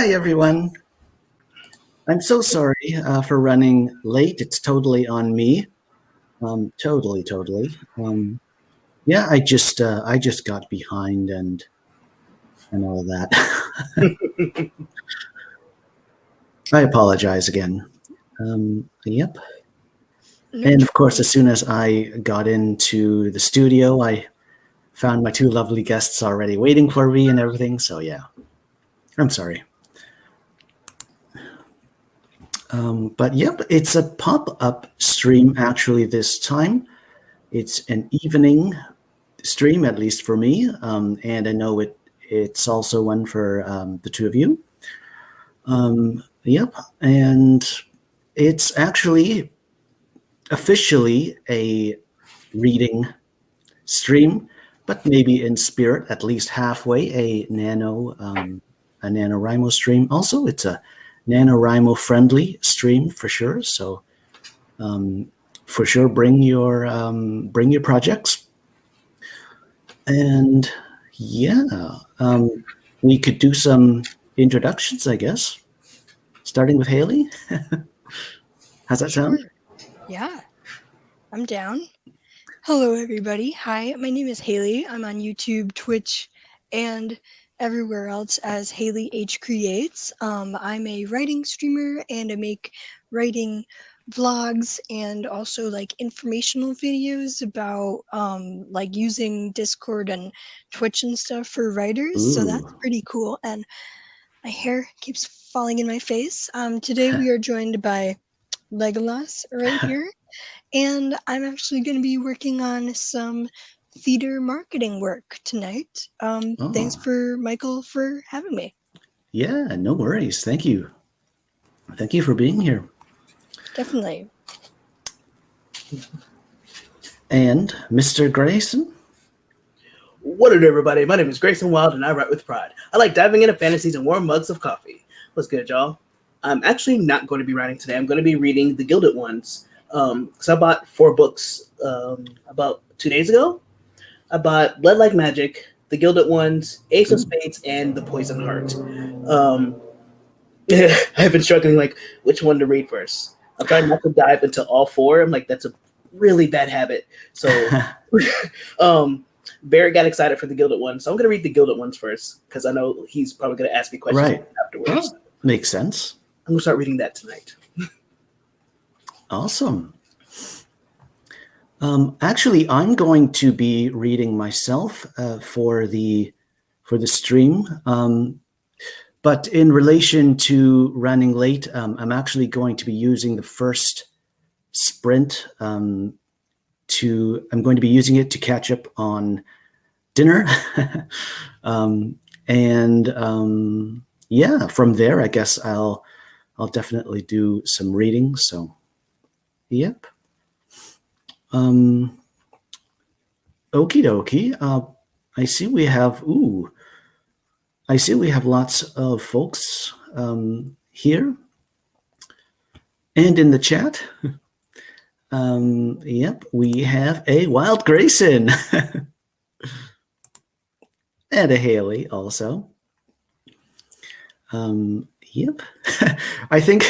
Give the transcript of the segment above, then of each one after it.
Hi, everyone. I'm so sorry for running late. It's totally on me. Totally. Yeah, I just got behind and all that. I apologize again. Yep. No And of course, trouble. as soon as I got into the studio, I found my two lovely guests already waiting for me and everything. So yeah, I'm sorry. But yep, it's a pop-up stream actually this time. It's an evening stream, at least for me, and I know it's also one for the two of you. Yep, and it's actually officially a reading stream, but maybe in spirit, at least halfway, a NaNoWriMo stream. Also, it's a NaNoWriMo friendly stream for sure. So for sure, bring your projects. And yeah, we could do some introductions, I guess, starting with Hayley. How's that sound? Sure. Yeah, I'm down. Hello, everybody. Hi, my name is Hayley. I'm on YouTube, Twitch, and everywhere else as Hayley H Creates. I'm a writing streamer and I make writing vlogs and also like informational videos about like using Discord and Twitch and stuff for writers. So that's Ooh, pretty cool. And my hair keeps falling in my face. Today we are joined by Legolas right here. And I'm actually going to be working on some theater marketing work tonight. Thanks oh, for Michael for having me. yeah, no worries. Thank you. Thank you for being here. Definitely. And Mr. Grayson? What up, everybody? My name is Grayson Wilde, and I write with pride. I like diving into fantasies and warm mugs of coffee. What's good, y'all? I'm actually not going to be writing today. I'm going to be reading The Gilded Ones. Because I bought 4 books about 2 days ago. I bought Blood Like Magic, The Gilded Ones, Ace of Spades, and The Poison Heart. Um, I've been struggling, like, which one to read first. I'm trying not to dive into all 4. I'm like, that's a really bad habit. So, Barrett got excited for the Gilded Ones, so I'm going to read the Gilded Ones first because I know he's probably going to ask me questions Right. afterwards. Oh, makes sense. I'm going to start reading that tonight. Awesome. Actually, I'm going to be reading myself for the stream. But in relation to running late, I'm actually going to be using the first sprint I'm going to be using it to catch up on dinner. Yeah, from there, I guess I'll definitely do some reading. So, yep. Okie dokie. I see we have lots of folks here and in the chat. Yep, we have a Wild Grayson and a Hayley also. Yep, I think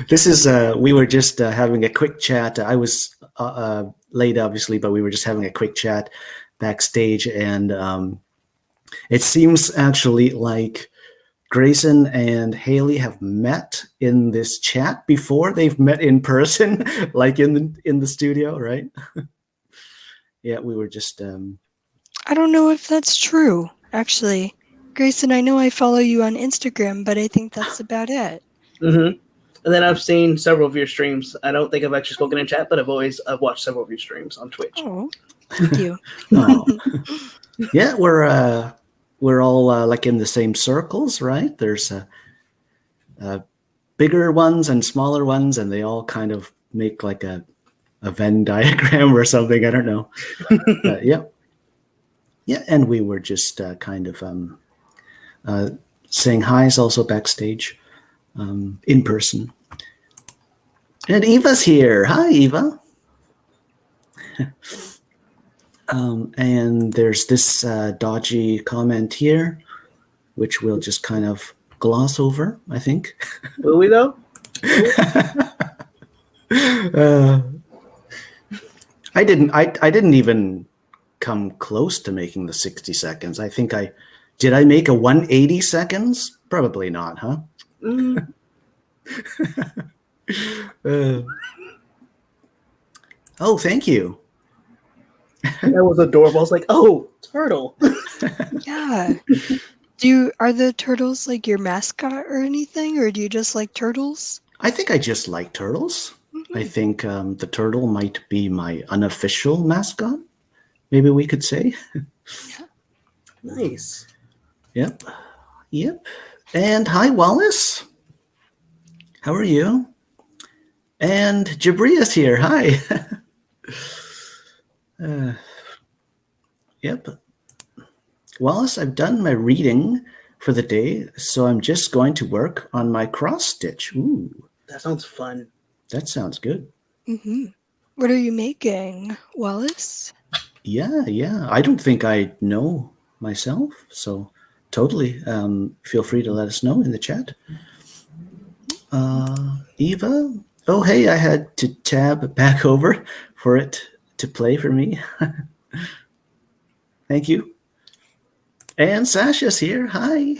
this is. We were just having a quick chat. I was late, obviously, but we were just having a quick chat backstage, and it seems actually like Grayson and Hayley have met in this chat before they've met in person, like in the studio, right? Yeah, we were just. I don't know if that's true, actually. Grayson, I know I follow you on Instagram, but I think that's about it. Mm-hmm. And then I've seen several of your streams. I don't think I've actually spoken in chat, but I've watched several of your streams on Twitch. Oh, thank you. Oh, yeah, we're all like in the same circles, right? There's bigger ones and smaller ones, and they all kind of make like a Venn diagram or something. I don't know. But yeah. Yeah, and we were just kind of saying hi's also backstage in person. And Eva's here. Hi, Eva. And there's this dodgy comment here, which we'll just kind of gloss over, I think. Will we though? I didn't even come close to making the 60 seconds. I think did I make a 180 seconds? Probably not, huh? Mm. Oh, thank you. That was adorable. I was like, oh, turtle. Yeah. Are the turtles like your mascot or anything, or do you just like turtles? I think I just like turtles. Mm-hmm. I think the turtle might be my unofficial mascot. Maybe we could say. Yeah. Nice. Yep. And hi, Wallace. How are you? And Jabria's here. Hi. Yep. Wallace, I've done my reading for the day, so I'm just going to work on my cross stitch. Ooh, That sounds fun. that sounds good. Mm-hmm. What are you making, Wallace? Yeah. I don't think I know myself, so totally feel free to let us know in the chat. Eva? Oh, hey, I had to tab back over for it to play for me. Thank you. And Sasha's here. Hi.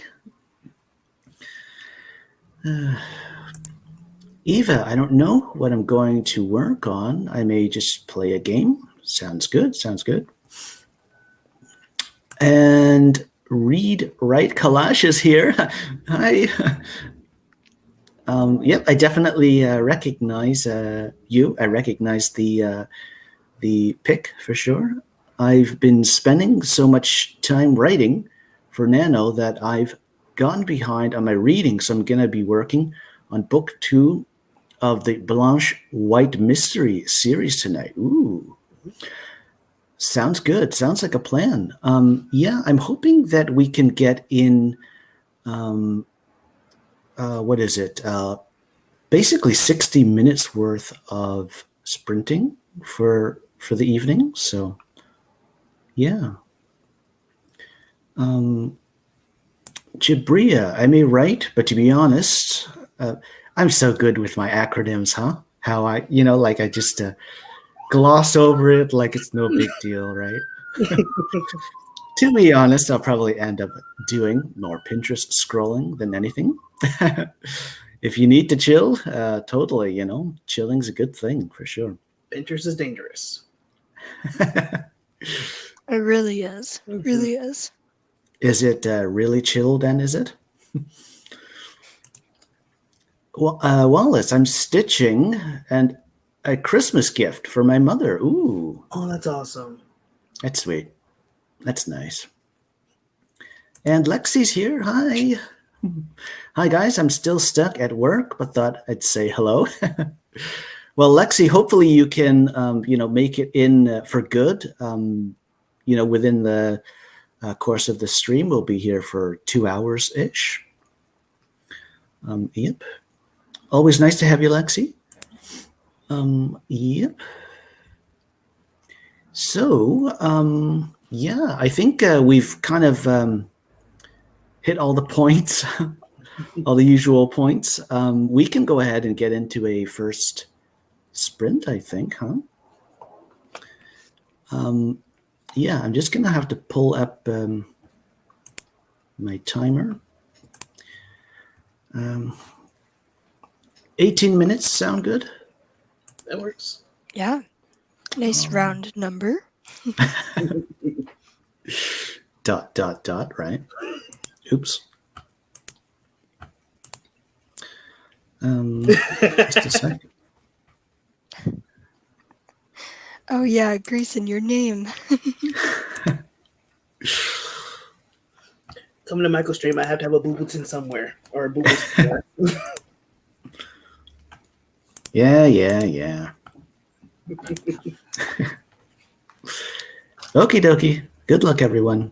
Eva, I don't know what I'm going to work on. I may just play a game. Sounds good. And Read Right Kalash is here. Hi. Yep, I definitely recognize you. I recognize the pick for sure. I've been spending so much time writing for Nano that I've gone behind on my reading, so I'm going to be working on book 2 of the Blanche White Mystery series tonight. Ooh, sounds good. Sounds like a plan. Yeah, I'm hoping that we can get in. What is it? Basically 60 minutes worth of sprinting for the evening. So yeah. Jabria, I may write, but to be honest, I'm so good with my acronyms, huh? How I just gloss over it like it's no big deal, right? To be honest, I'll probably end up doing more Pinterest scrolling than anything. If you need to chill, totally, chilling's a good thing for sure. Pinterest is dangerous. It really is. Mhm. Really is. Is it really chill then, is it? Well, Wallace, I'm stitching and a Christmas gift for my mother. Ooh, Oh, that's awesome. that's sweet. That's nice. And Lexi's here. Hi. Hi, guys. I'm still stuck at work, but thought I'd say hello. Well, Lexi, hopefully you can, make it in for good. Within the course of the stream, we'll be here for 2 hours-ish. Yep. Always nice to have you, Lexi. Yep. So, yeah, I think we've kind of hit all the points, all the usual points. We can go ahead and get into a first sprint, I think, huh? Yeah, I'm just going to have to pull up my timer. 18 minutes sound good? That works. Yeah. Nice round number. ... Right? Oops. Just a second. Oh yeah, Grayson, your name. Coming to Michael's stream, I have to have a Boobleton somewhere. Or a Boobleton. Yeah. Okie dokie. Good luck, everyone.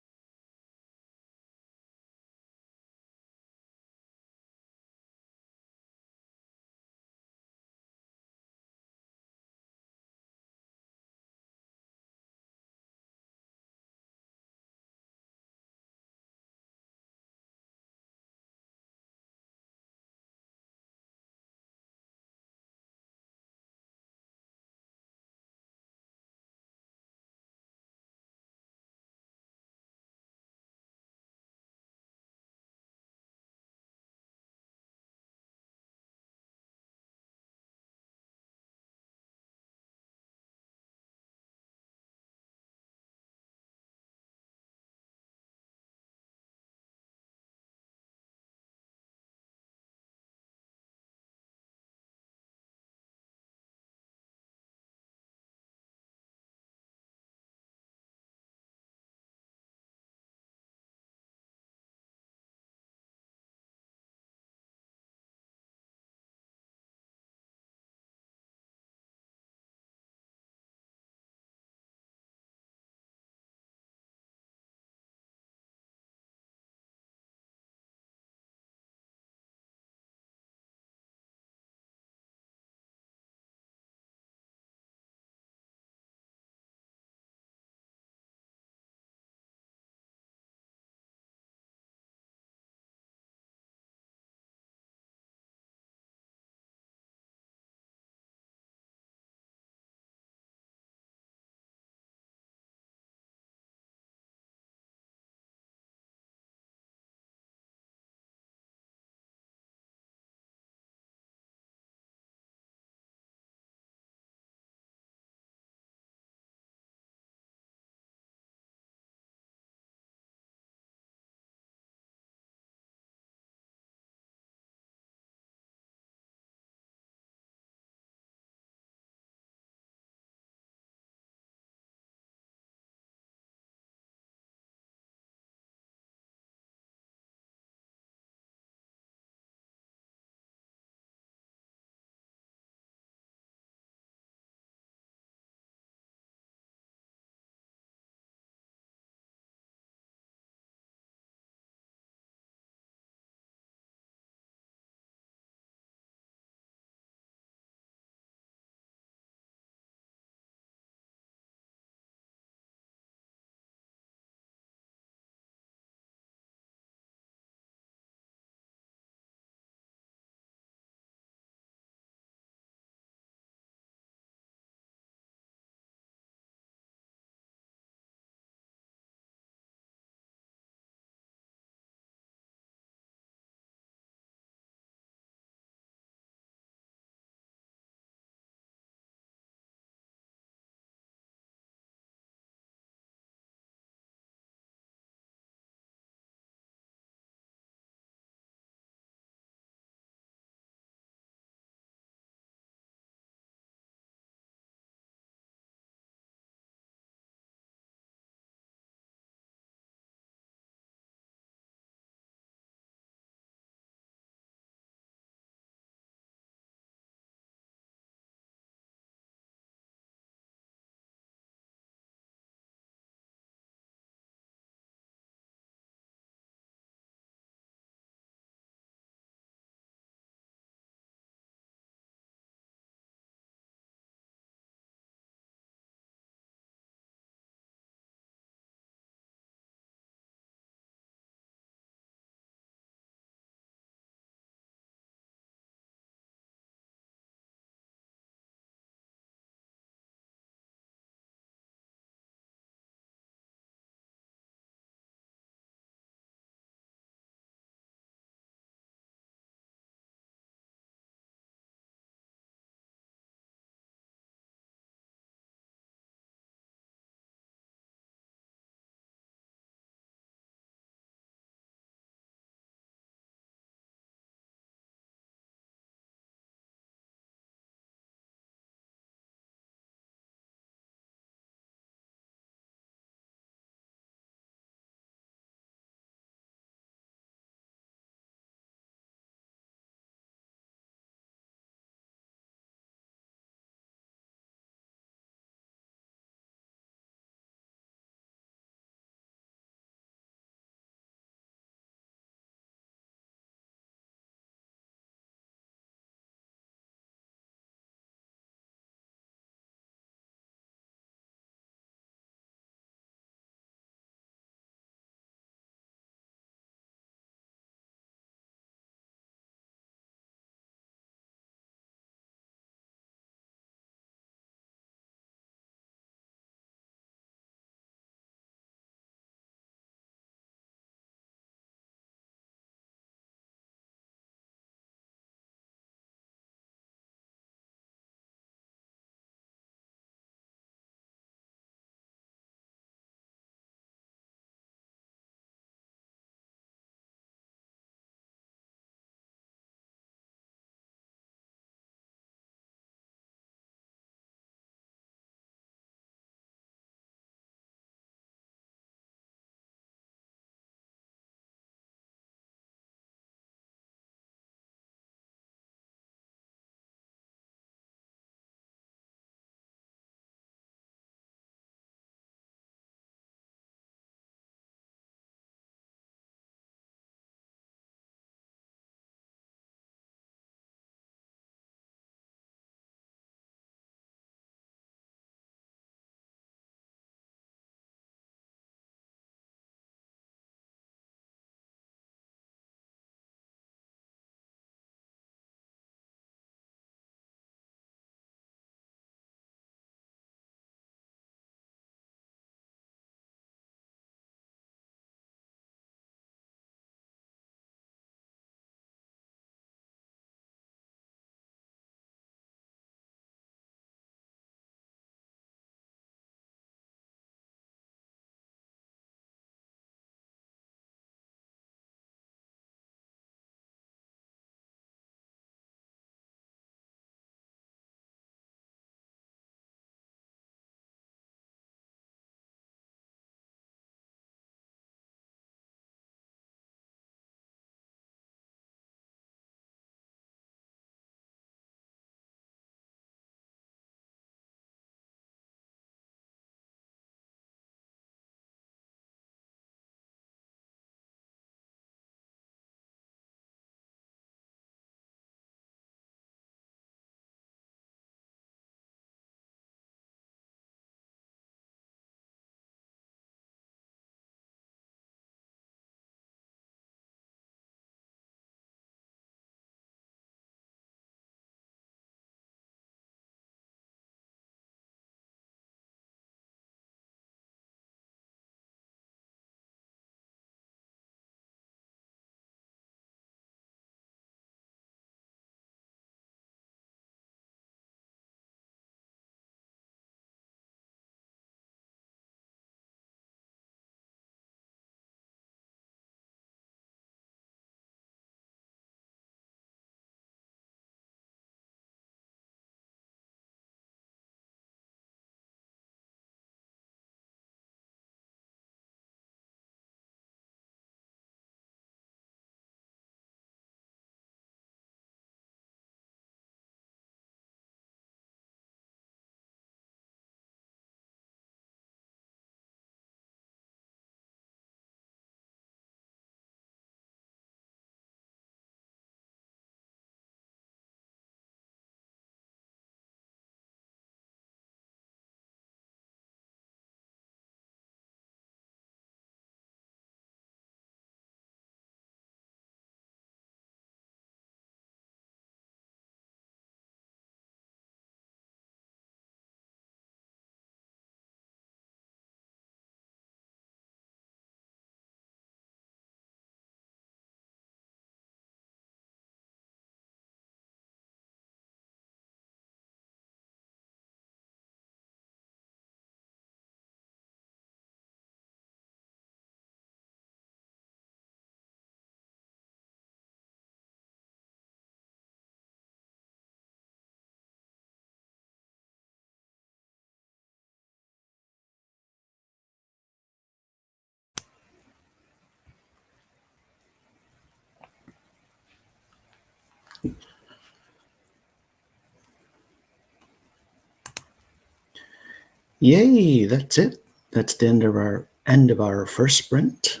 Yay, that's it. That's the end of our first sprint.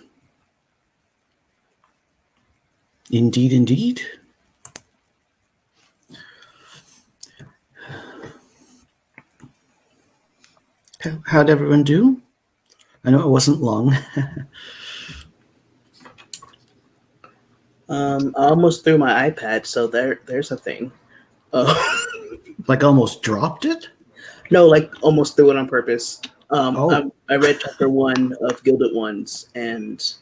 Indeed, indeed. How'd everyone do? I know it wasn't long. I almost threw my iPad, so there's a thing. Like almost dropped it? No, like almost threw it on purpose. Oh. I read chapter 1 of Gilded Ones, and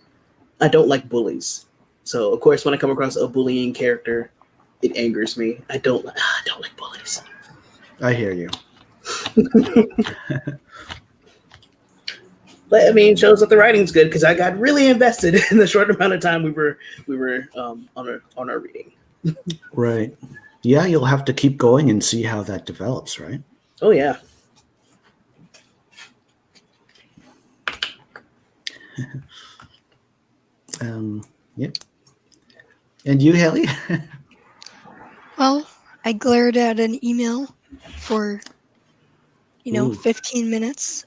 I don't like bullies. So of course, when I come across a bullying character, it angers me. I don't like bullies. I hear you. But I mean, it shows that the writing's good because I got really invested in the short amount of time we were on our reading. Right. Yeah, you'll have to keep going and see how that develops, right? Oh yeah. Yep. And you, Hayley? Well, I glared at an email for, Ooh. 15 minutes,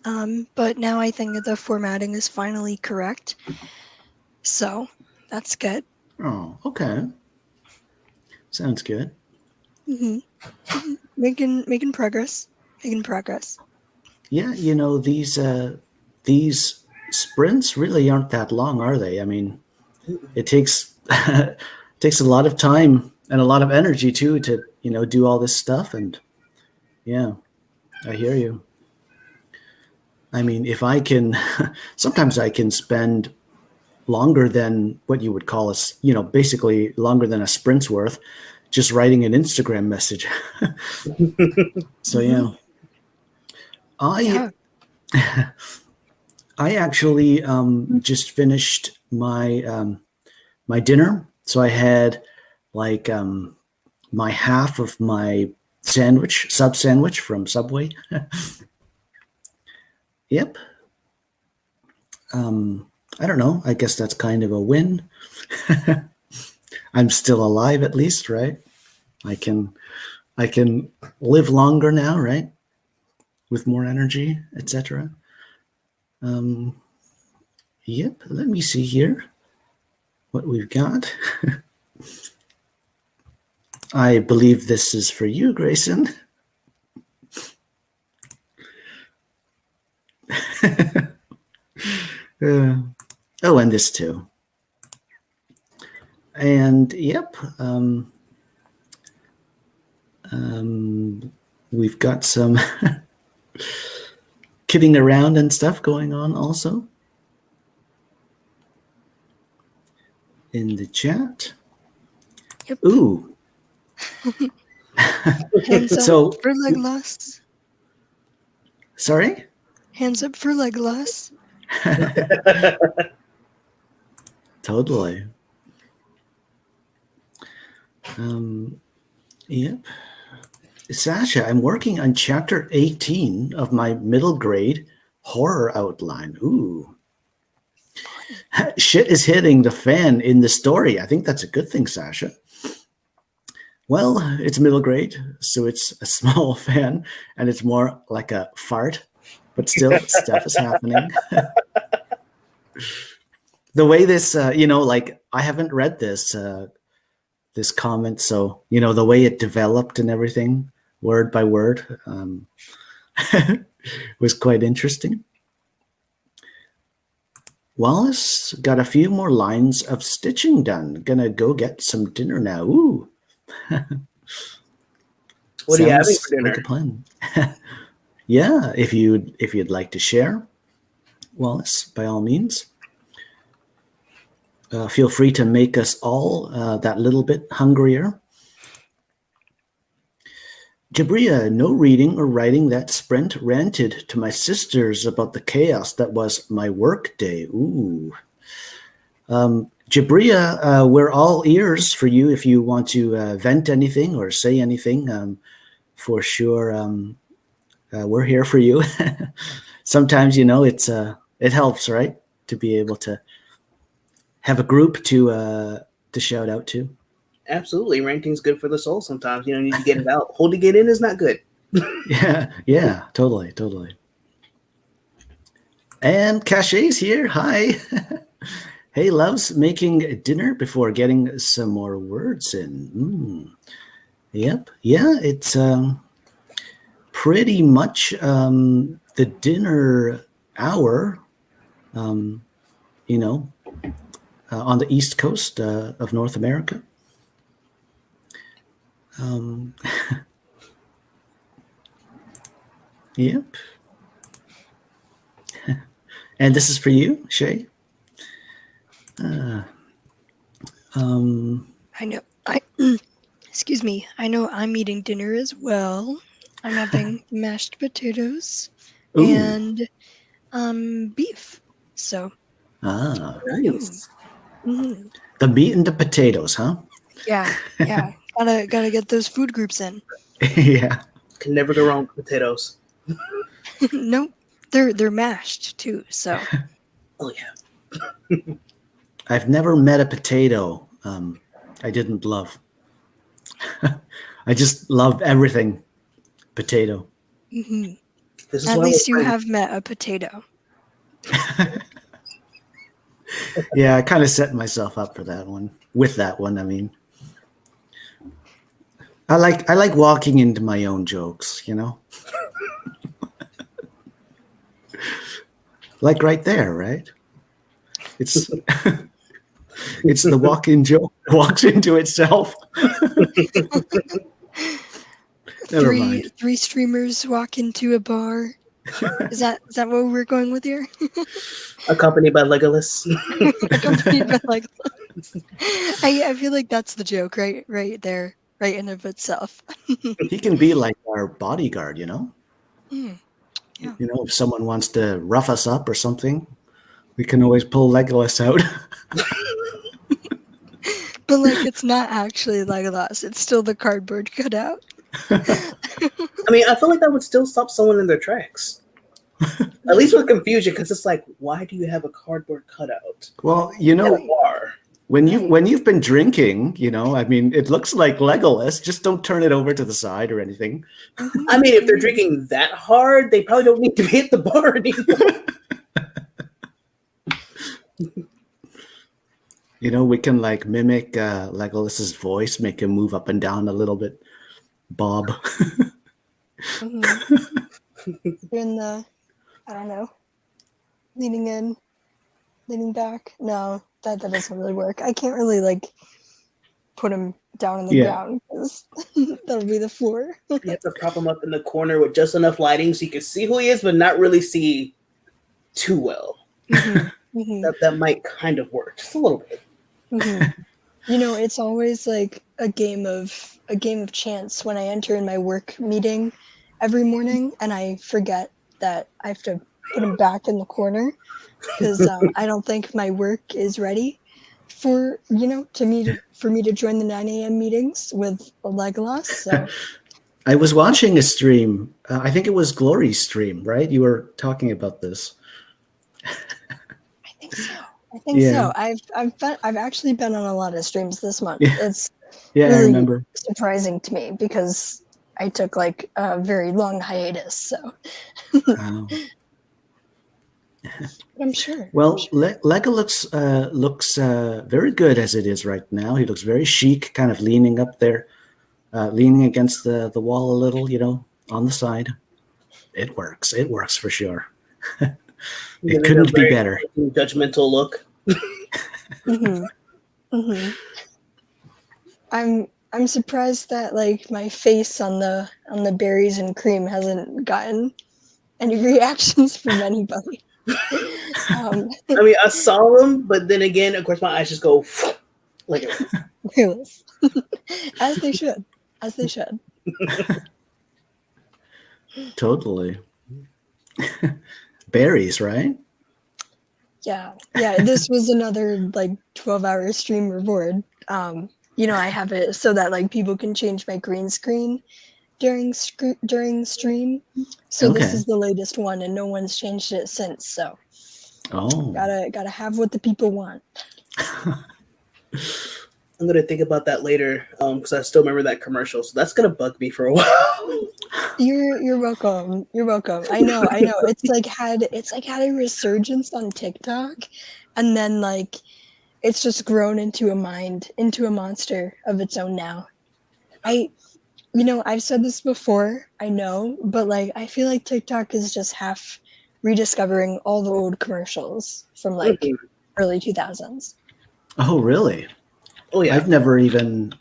but now I think that the formatting is finally correct. So that's good. Oh, okay. Sounds good. Making progress. Making progress. Yeah, these sprints really aren't that long, are they? I mean, it takes takes a lot of time and a lot of energy too to do all this stuff, and yeah, I hear you. I mean, if I can, sometimes I can spend longer than what you would call basically longer than a sprint's worth, just writing an Instagram message. So yeah. I actually just finished my my dinner, so I had like my half of my sub sandwich from Subway. Yep. I don't know. I guess that's kind of a win. I'm still alive at least, right? I can live longer now, right? With more energy, etc. Yep, let me see here what we've got. I believe this is for you, Grayson. Oh, and this too. And yep, we've got some kidding around and stuff going on also in the chat. Yep. Ooh. Hands up for Legolas. Sorry? Hands up for Legolas. Totally. Yep. Sasha, I'm working on chapter 18 of my middle grade horror outline. Ooh. Shit is hitting the fan in the story. I think that's a good thing, Sasha. Well, it's middle grade, so it's a small fan, and it's more like a fart, but still stuff is happening. The way this, like I haven't read this this comment, so the way it developed and everything, word by word, was quite interesting. Wallace got a few more lines of stitching done. Gonna go get some dinner now. Ooh. What are you having for dinner? Like a plan. Yeah, if you'd like to share, Wallace, by all means. Feel free to make us all that little bit hungrier. Jabria, no reading or writing that sprint, ranted to my sisters about the chaos that was my work day. Ooh. Jabria, we're all ears for you if you want to vent anything or say anything. For sure, we're here for you. Sometimes, it helps, right, to be able to have a group to shout out to. Absolutely, ranting's good for the soul. Sometimes you need to get it out. Holding it in is not good. Yeah, totally. And Cachet's here. Hi. Hey, loves making dinner before getting some more words in. Yep. Yeah, it's pretty much the dinner hour, on the East Coast of North America. Yep. And this is for you, Shay. I know. Excuse me. I know I'm eating dinner as well. I'm having mashed potatoes Ooh. and beef. So. Nice. Mm-hmm. The meat and the potatoes, huh? Yeah. Gotta get those food groups in. Yeah. Can never go wrong with potatoes. Nope. They're mashed too. So. Oh yeah. I've never met a potato I didn't love. I just love everything potato. Mm-hmm. This is At why least we're you friends. have met a potato. Yeah, I kind of set myself up for that one. With that one, I mean, I like walking into my own jokes, like right there, right? It's it's the walk-in joke walks into itself. Never mind. Three streamers walk into a bar. Is that what we're going with here? Accompanied by Legolas. Accompanied by like, I feel like that's the joke, right there, right in of itself. He can be like our bodyguard, Mm, yeah. If someone wants to rough us up or something, we can always pull Legolas out. But like, it's not actually Legolas. It's still the cardboard cutout. I mean, I feel like that would still stop someone in their tracks. At least with confusion, because it's like, why do you have a cardboard cutout Well, in a bar? when you've been drinking, I mean, it looks like Legolas. Just don't turn it over to the side or anything. I mean, if they're drinking that hard, they probably don't need to be at the bar anymore. We can like mimic Legolas's voice, make him move up and down a little bit. Bob. You're in the, I don't know, leaning in, leaning back. No, that doesn't really work. I can't really like put him down on the ground because that'll be the floor. You have to prop him up in the corner with just enough lighting so you can see who he is, but not really see too well. That might kind of work, just a little bit. It's always like a game of chance when I enter in my work meeting every morning and I forget that I have to put him back in the corner because I don't think my work is ready for me to join the 9 a.m. meetings with Legolas. So I was watching a stream. I think it was Glory's stream, right? You were talking about this. I think so. I've actually been on a lot of streams this month. Yeah. It's really I remember. Surprising to me because I took like a very long hiatus. So I'm sure. Well, Legolas looks very good as it is right now. He looks very chic, kind of leaning up there, leaning against the wall a little, on the side. It works. It works for sure. It couldn't be better. Judgmental look. I'm surprised that like my face on the berries and cream hasn't gotten any reactions from anybody. I mean, I saw them, but then again, of course, my eyes just go like it. As they should. As they should. Totally. Berries, right? Yeah. This was another like 12-hour stream reward. I have it so that like people can change my green screen during stream. So This is the latest one, and no one's changed it since. So gotta have what the people want. I'm gonna think about that later because I still remember that commercial. So that's gonna bug me for a while. You're welcome. You're welcome. I know. It's like had a resurgence on TikTok, and then like it's just grown into a monster of its own now. I've said this before, I know, but like I feel like TikTok is just half rediscovering all the old commercials from like Mhm. early 2000s. Oh, really? Oh yeah. I've never even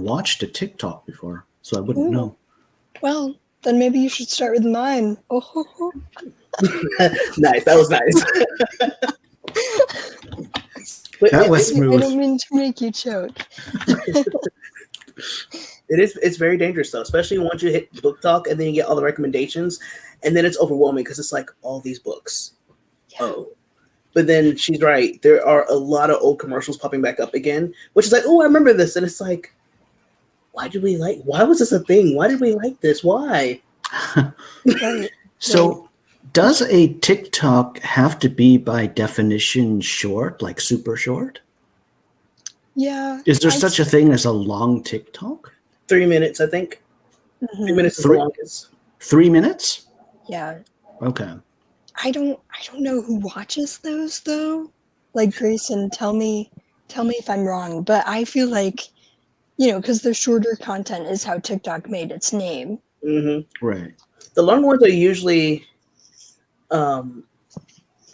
watched a TikTok before, so I wouldn't Ooh, know. well, then maybe you should start with mine. Oh, ho, ho. Nice. That was nice. But That was I smooth. don't mean to make you choke. it's very dangerous though, especially once you hit book talk and then you get all the recommendations, and then it's overwhelming because it's like all these books. Yeah. Oh. But then she's right. There are a lot of old commercials popping back up again, which is like, oh, I remember this. And it's like, why was this a thing? Why did we like this? Why? Right. So, does a TikTok have to be by definition short, like super short? Yeah. Is there I'd such a thing as a long TikTok? 3 minutes, I think. Mhm. 3 minutes is the longest. 3 minutes? Yeah. Okay. I don't know who watches those though. Like Grayson, tell me if I'm wrong, but I feel like, because the shorter content is how TikTok made its name. Mm-hmm. Right. The long ones are usually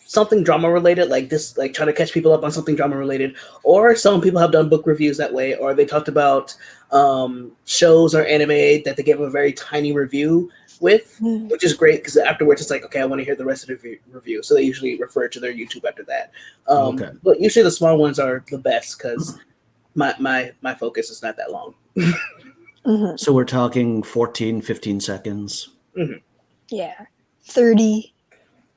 something drama related, like this, like trying to catch people up on something drama related, or some people have done book reviews that way, or they talked about shows or anime that they gave a very tiny review with, which is great because afterwards it's like, okay, I want to hear the rest of the review. So they usually refer to their YouTube after that. Okay. But usually the small ones are the best because my focus is not that long. Mhm. So we're talking 14, 15 seconds. Yeah. 30.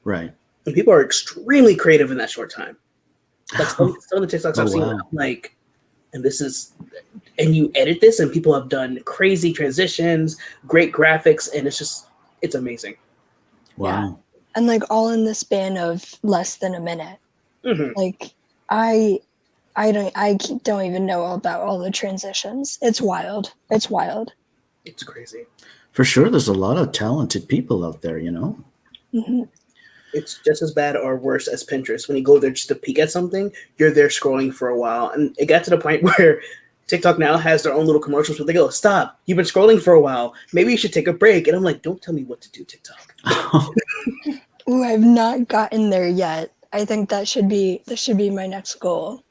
Right. And people are extremely creative in that short time. Like some of the TikToks I've seen, wow. I'm like, and you edit this, and people have done crazy transitions, great graphics, and it's amazing. Wow. Yeah. And like all in the span of less than a minute. Mm-hmm. Like I don't even know about all the transitions. It's wild. It's wild. It's crazy. For sure, there's a lot of talented people out there, Mm-hmm. It's just as bad or worse as Pinterest. When you go there just to peek at something, you're there scrolling for a while. And it got to the point where TikTok now has their own little commercials where they go, stop, you've been scrolling for a while. Maybe you should take a break. And I'm like, don't tell me what to do, TikTok. Ooh, I've not gotten there yet. I think that should be my next goal.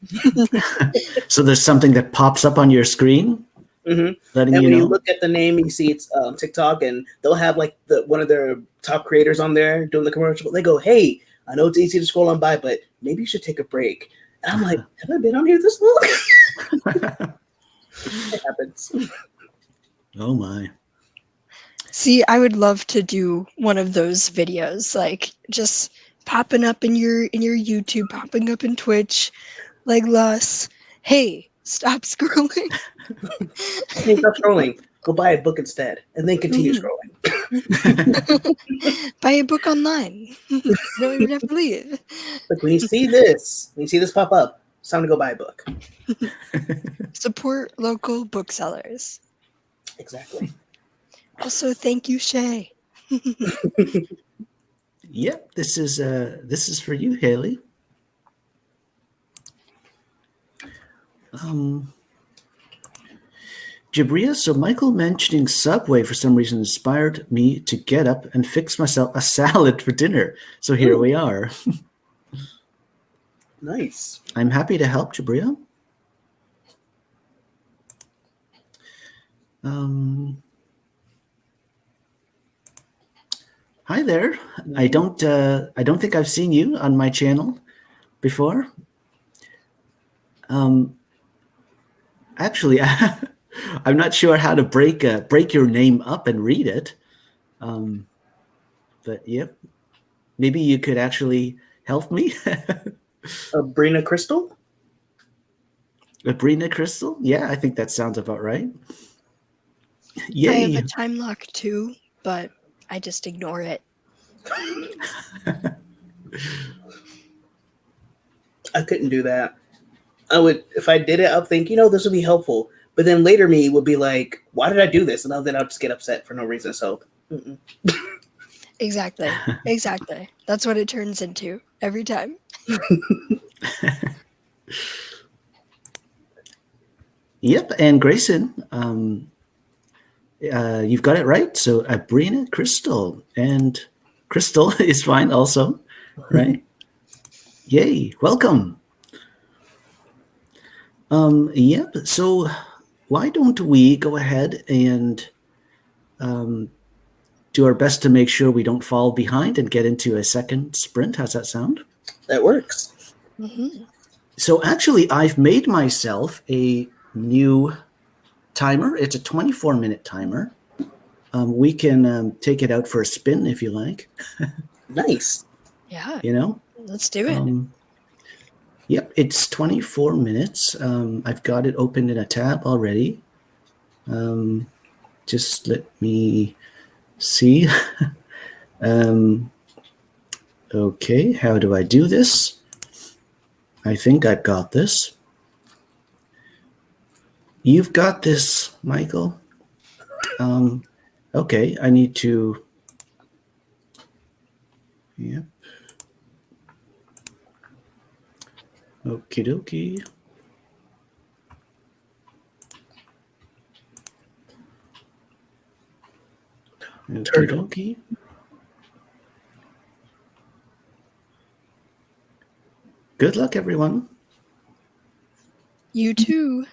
So there's something that pops up on your screen, Mm-hmm. letting And you when know. you look at the name, you see it's TikTok, and they'll have like one of their top creators on there doing the commercial. They go, "Hey, I know it's easy to scroll on by, but maybe you should take a break." And I'm like, "Have I been on here this long?" It happens. Oh my. See, I would love to do one of those videos, like just popping up in your YouTube, popping up in Twitch, like Lus. Hey, stop scrolling. Hey, stop scrolling. Go buy a book instead, and then continue scrolling. Buy a book online. You don't even have to leave. Like when you see this pop up, it's time to go buy a book. Support local booksellers. Exactly. Also, thank you, Shay. Yep, this is for you, Hayley. Jabria, so Michael mentioning Subway for some reason inspired me to get up and fix myself a salad for dinner. So here we are. Nice. I'm happy to help, Jabria. Hi there. I don't think I've seen you on my channel before. Actually, I'm not sure how to break your name up and read it. But yep, maybe you could actually help me. Brina Crystal? Abrina Crystal? Yeah, I think that sounds about right. Yay. I have a time lock too, but I just ignore it. I couldn't do that. if I did it, I'll think, this would be helpful. But then later me would be like, why did I do this? And then I'll just get upset for no reason. So, Exactly. Exactly. That's what it turns into every time. Yep, and Grayson, you've got it right. So Abrina, Crystal, and Crystal is fine also, right? Yay, welcome. Yep, so why don't we go ahead and do our best to make sure we don't fall behind and get into a second sprint? How's that sound? that works. Mm-hmm. So actually, I've made myself a new timer. It's a 24-minute timer. We can take it out for a spin if you like. Nice. Yeah. You know? Let's do it. Yep, it's 24 minutes. I've got it open in a tab already. Just let me see. Okay, how do I do this? I think I've got this. You've got this, Michael. Okay, I need to. Yep. Okie dokie. Okie dokie. Good luck, everyone. You too.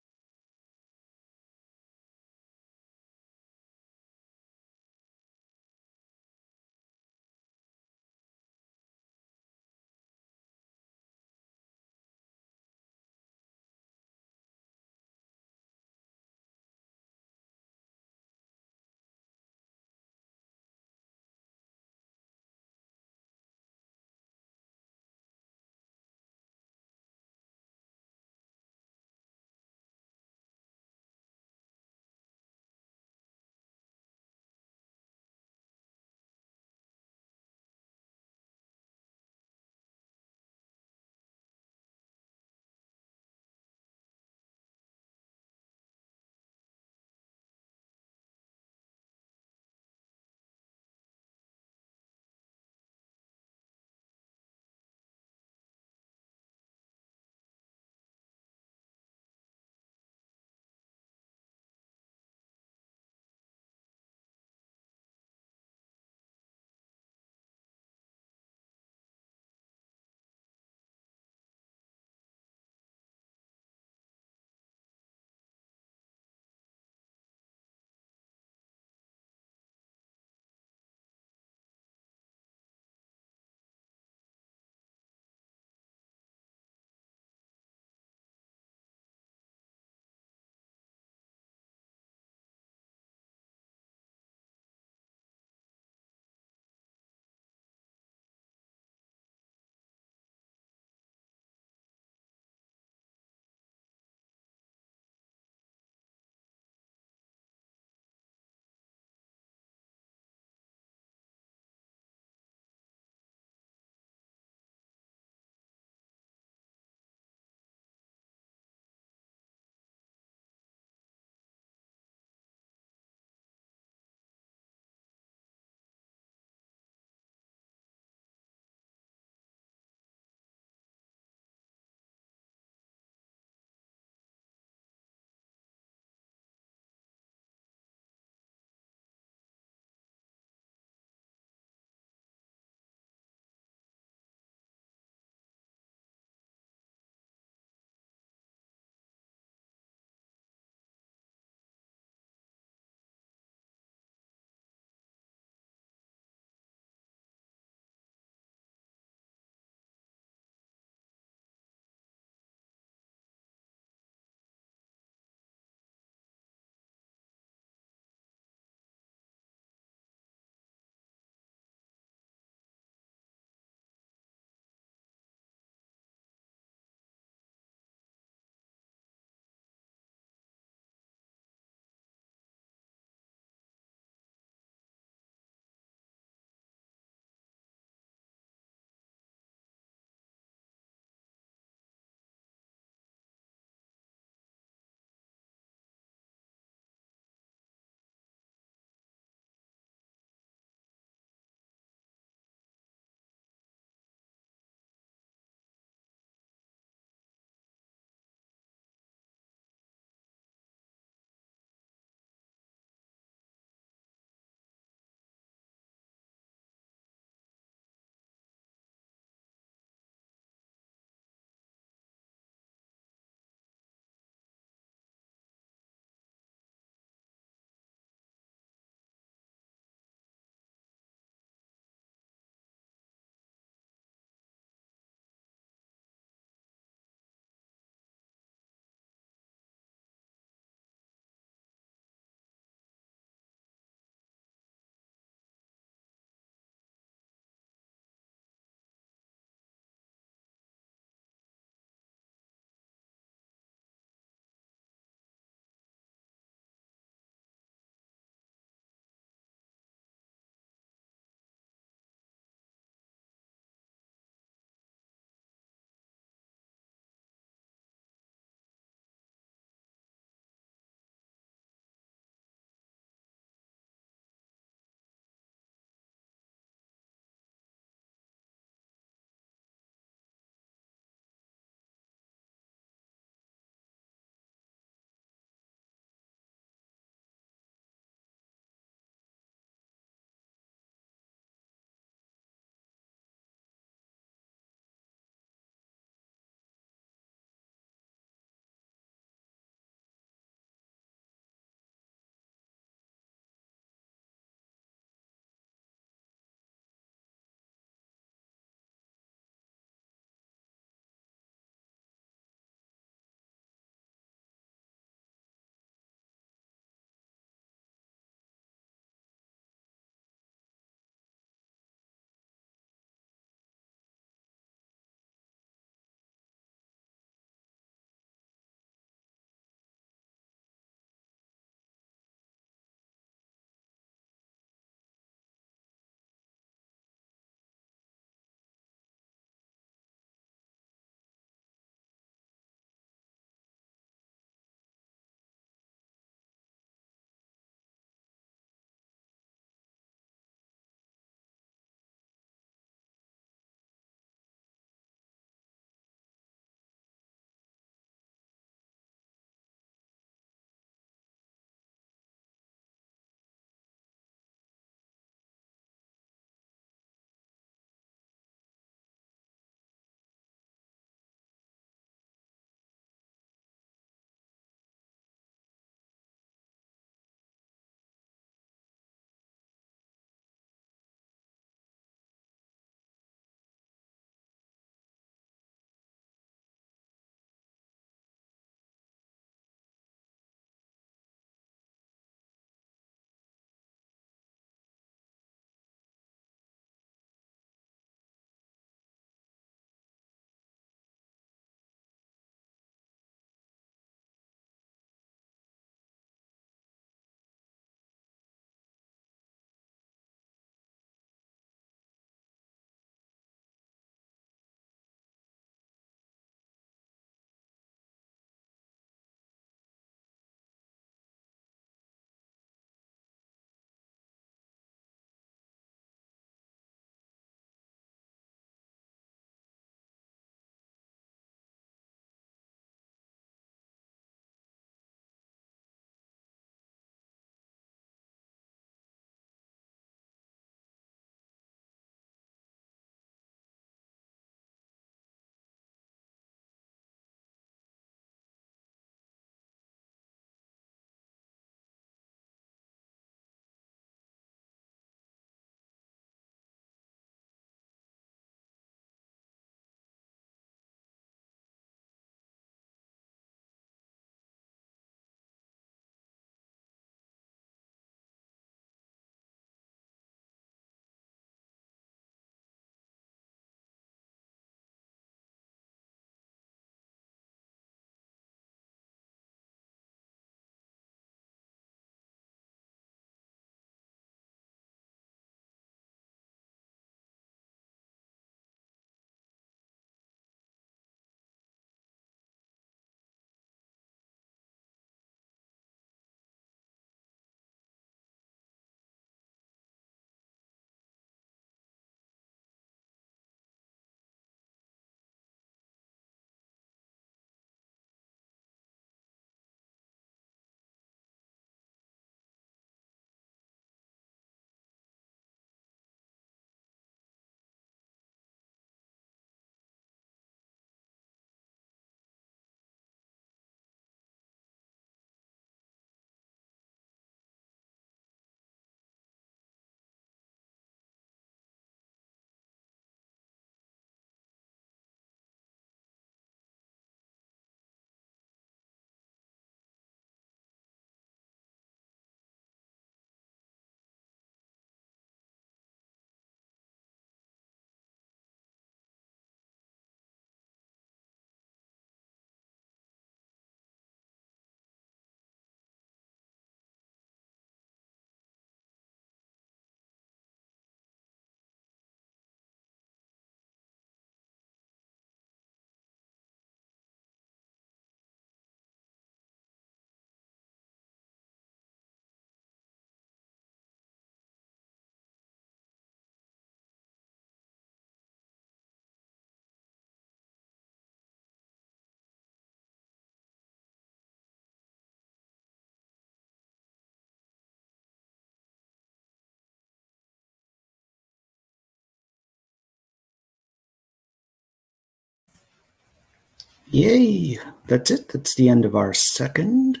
Yay! That's it. That's the end of our second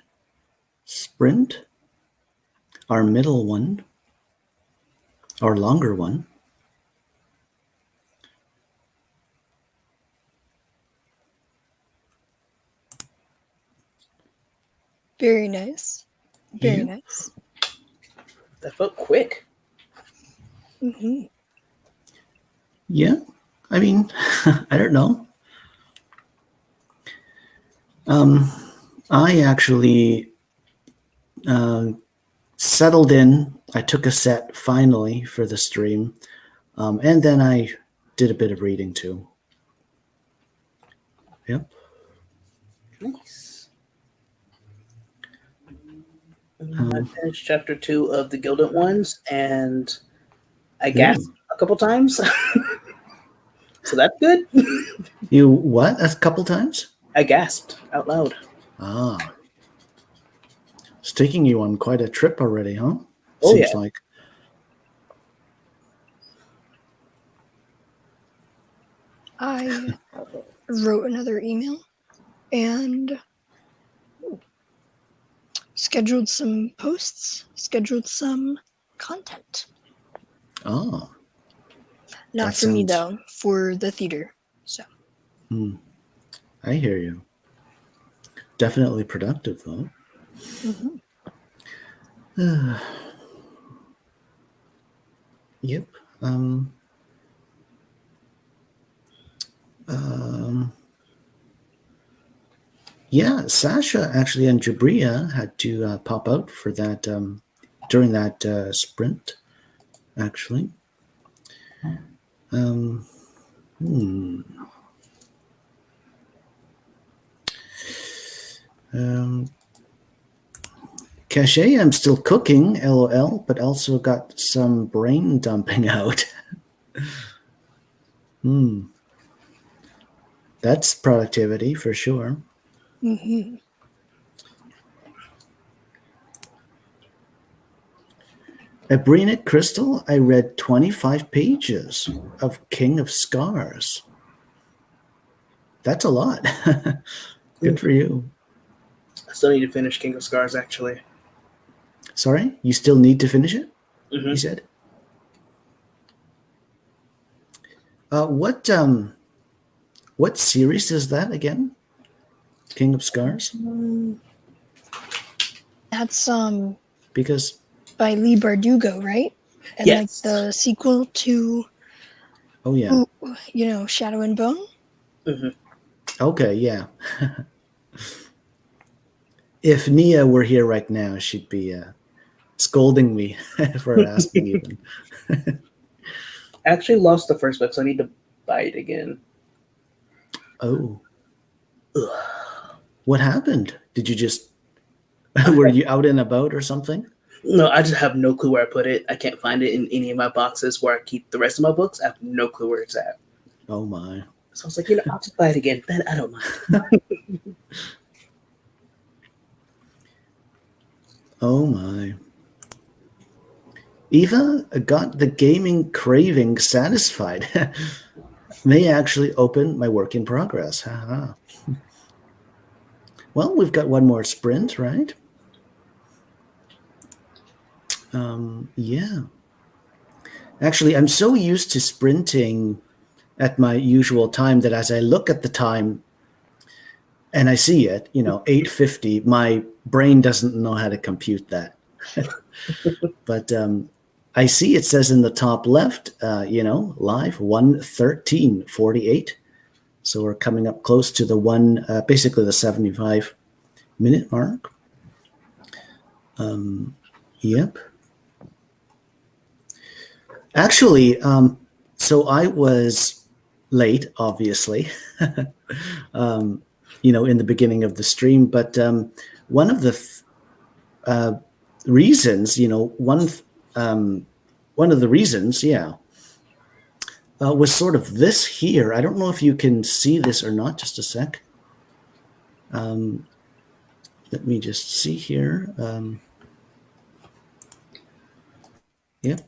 sprint. Our middle one, our longer one. Very nice. Very nice. That felt quick. Yeah, I mean, I don't know. I actually settled in. I took a set finally for the stream, and then I did a bit of reading too. Yep. Nice. I finished chapter 2 of the Gilded Ones, and I gasped a couple times. So that's good. You what? A couple times? I gasped out loud. Ah. It's taking you on quite a trip already, huh? Oh, Seems yeah. like. I wrote another email and scheduled some posts, scheduled some content. Oh. Not for me, though, for the theater. So. I hear you. Definitely productive, though. Yep. Yeah, Sasha actually and Jabria had to pop out for that during that sprint, actually. Cachet, I'm still cooking, lol, but also got some brain dumping out. That's productivity for sure. At Breenet Crystal, I read 25 pages of King of Scars. That's a lot. Good for you. I still need to finish King of Scars, actually. Sorry, you still need to finish it? You said? What series is that again? King of Scars? That's Because by Lee Bardugo, right? And yes. like the sequel to Shadow and Bone? Okay, yeah. If Nia were here right now, she'd be scolding me for asking even. I actually lost the first book, so I need to buy it again. Oh. Ugh. What happened? Did you just were you out and about or something? No, I just have no clue where I put it. I can't find it in any of my boxes where I keep the rest of my books. I have no clue where it's at. Oh my. So I was like, I'll just buy it again. Then I don't mind. Oh my. Eva got the gaming craving satisfied. May actually open my work in progress. Haha. Well, we've got one more sprint, right? Yeah. Actually, I'm so used to sprinting at my usual time that as I look at the time and I see it, 8:50, my brain doesn't know how to compute that. But I see it says in the top left, live 1:13:48. So we're coming up close to the basically the 75-minute mark. Yep. Actually, so I was late, obviously, in the beginning of the stream. But one of the reasons, one of the reasons, was sort of this here. I don't know if you can see this or not. Just a sec. Let me just see here. Yep.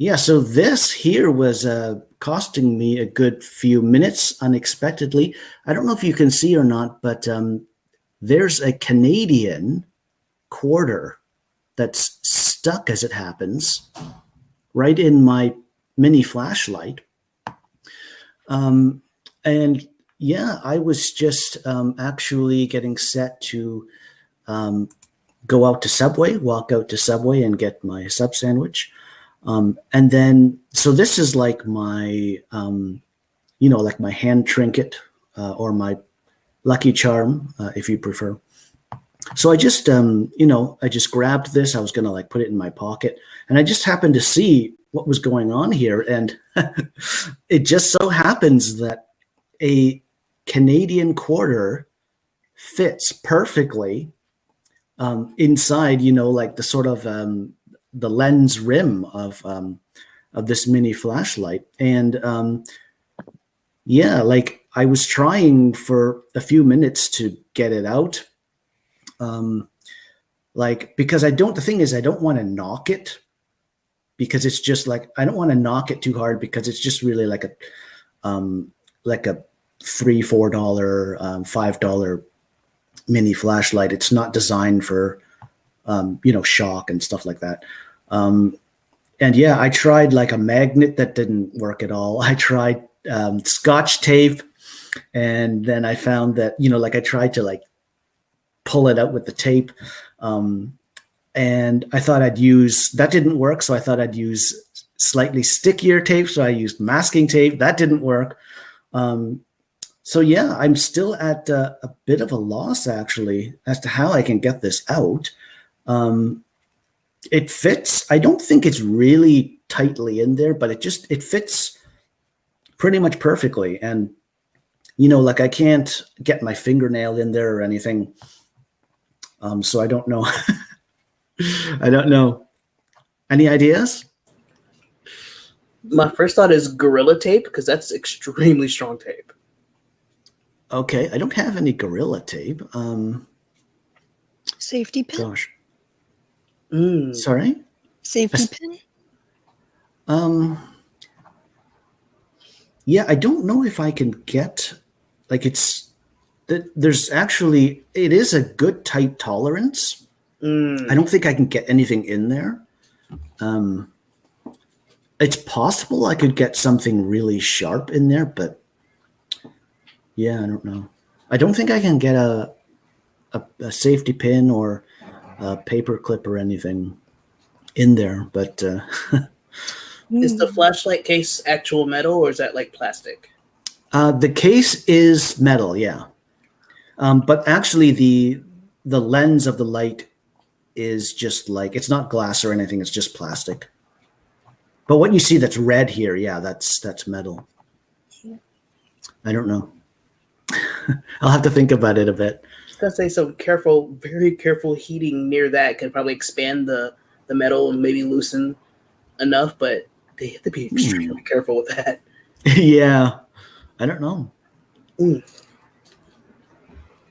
yeah, so this here was costing me a good few minutes unexpectedly. I don't know if you can see or not, but there's a Canadian quarter that's stuck, as it happens, right in my mini flashlight. And yeah, I was just actually getting set to go out to Subway, walk out to Subway and get my sub sandwich. And then, so this is like my, like my hand trinket or my lucky charm, if you prefer. So I just, I just grabbed this. I was going to like put it in my pocket, and I just happened to see what was going on here. And it just so happens that a Canadian quarter fits perfectly inside, like the sort of the lens rim of this mini flashlight. And yeah, like I was trying for a few minutes to get it out. Because the thing is, I don't want to knock it, because it's just like, I don't want to knock it too hard, because it's just really like a $3, $4, $5 mini flashlight. It's not designed for, shock and stuff like that. And yeah, I tried like a magnet, that didn't work at all. I tried Scotch tape, and then I found that, I tried to like pull it out with the tape. And I thought that didn't work. So I thought I'd use slightly stickier tape. So I used masking tape. That didn't work. So yeah, I'm still at a bit of a loss, actually, as to how I can get this out. It fits. I don't think it's really tightly in there, but it fits pretty much perfectly. And, I can't get my fingernail in there or anything. So I don't know. I don't know. Any ideas? My first thought is Gorilla Tape, because that's extremely strong tape. Okay, I don't have any Gorilla Tape. Safety pin? Gosh. Sorry? Safety pin? Yeah, I don't know if I can get, like, it is a good tight tolerance. I don't think I can get anything in there. It's possible I could get something really sharp in there, but yeah, I don't know. I don't think I can get a safety pin or a paper clip or anything in there, but is the flashlight case actual metal, or is that like plastic? The case is metal, yeah. But actually the lens of the light is just like, it's not glass or anything, it's just plastic. But what you see that's red here, yeah, that's metal. I don't know. I'll have to think about it a bit. I was gonna say, some very careful heating near that could probably expand the metal and maybe loosen enough, but they have to be extremely careful with that. Yeah, I don't know.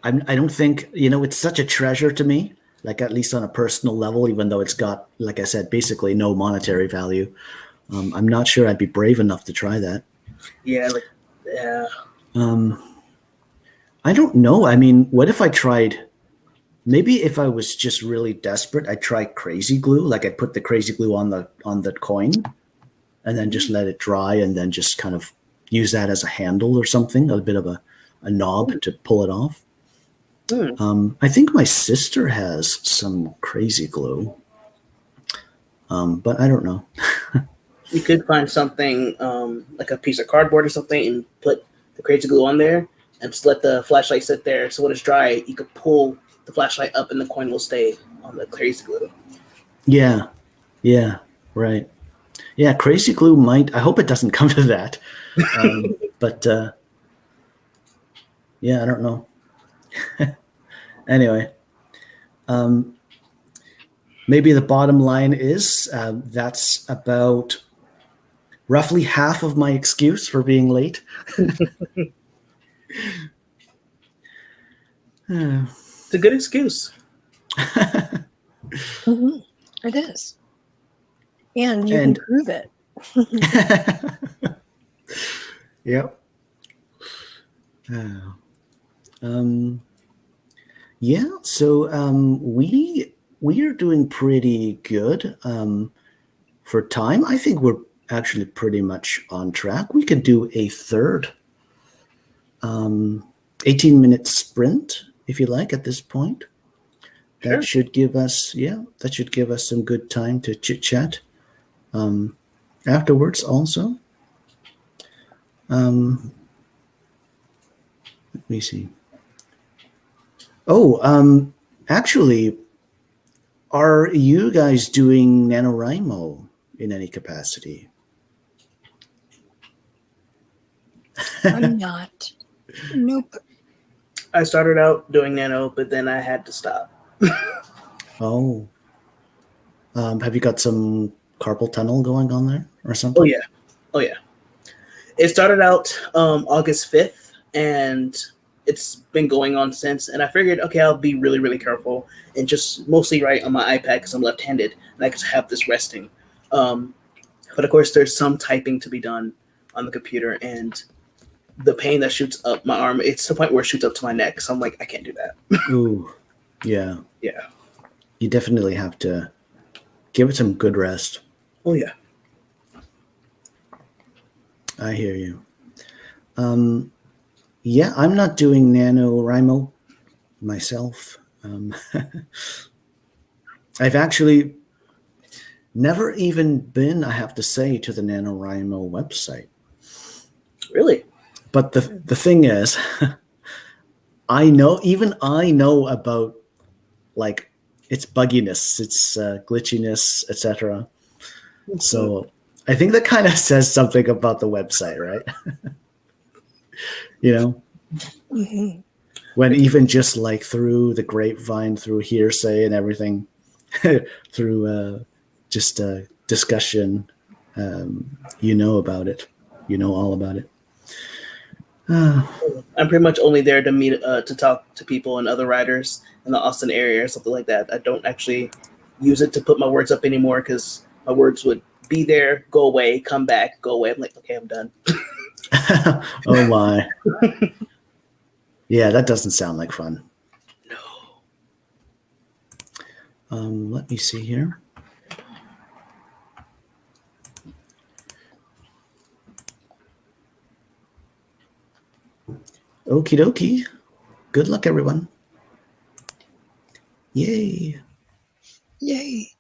I don't think, it's such a treasure to me, like at least on a personal level, even though it's got, like I said, basically no monetary value. I'm not sure I'd be brave enough to try that. Yeah, I don't know. I mean, what if I tried, maybe if I was just really desperate, I'd try crazy glue. Like I'd put the crazy glue on the coin and then just let it dry, and then just kind of use that as a handle or something, a bit of a knob to pull it off. I think my sister has some crazy glue, but I don't know. You could find something like a piece of cardboard or something and put the crazy glue on there and just let the flashlight sit there. So when it's dry, you could pull the flashlight up and the coin will stay on the crazy glue. Yeah, right. Yeah, crazy glue might, I hope it doesn't come to that. But yeah, I don't know. Anyway, maybe the bottom line is that's about roughly half of my excuse for being late. It's a good excuse. It is. And you can prove it. Yep. Uh, um, yeah. So we are doing pretty good for time. I think we're actually pretty much on track. We could do a third 18-minute sprint if you like at this point. Sure. That should give us some good time to chit chat afterwards also. Let me see. Oh, actually, are you guys doing NaNoWriMo in any capacity? I'm not. Nope. I started out doing Nano, but then I had to stop. Oh, have you got some carpal tunnel going on there or something? Oh yeah, oh yeah. It started out August 5th, and it's been going on since. And I figured, okay, I'll be really, really careful and just mostly write on my iPad because I'm left-handed and I can have this resting. But of course, there's some typing to be done on the computer, and the pain that shoots up my arm, it's to the point where it shoots up to my neck. So I'm like, I can't do that. Ooh, yeah. Yeah. You definitely have to give it some good rest. Oh yeah. I hear you. Yeah, I'm not doing NaNoWriMo myself. I've actually never even been, I have to say, to the NaNoWriMo website. Really? But the thing is, I know about like its bugginess, its glitchiness, etc. So I think that kind of says something about the website, right? You know, Mhm. when even just like through the grapevine, through hearsay and everything, through just discussion, you know about it. You know all about it. I'm pretty much only there to meet to talk to people and other writers in the Austin area or something like that. I don't actually use it to put my words up anymore because my words would be there, go away, come back, go away. I'm like, okay, I'm done. Oh my. Yeah, that doesn't sound like fun. No. Let me see here. Okie dokie. Good luck, everyone. Yay. Yay.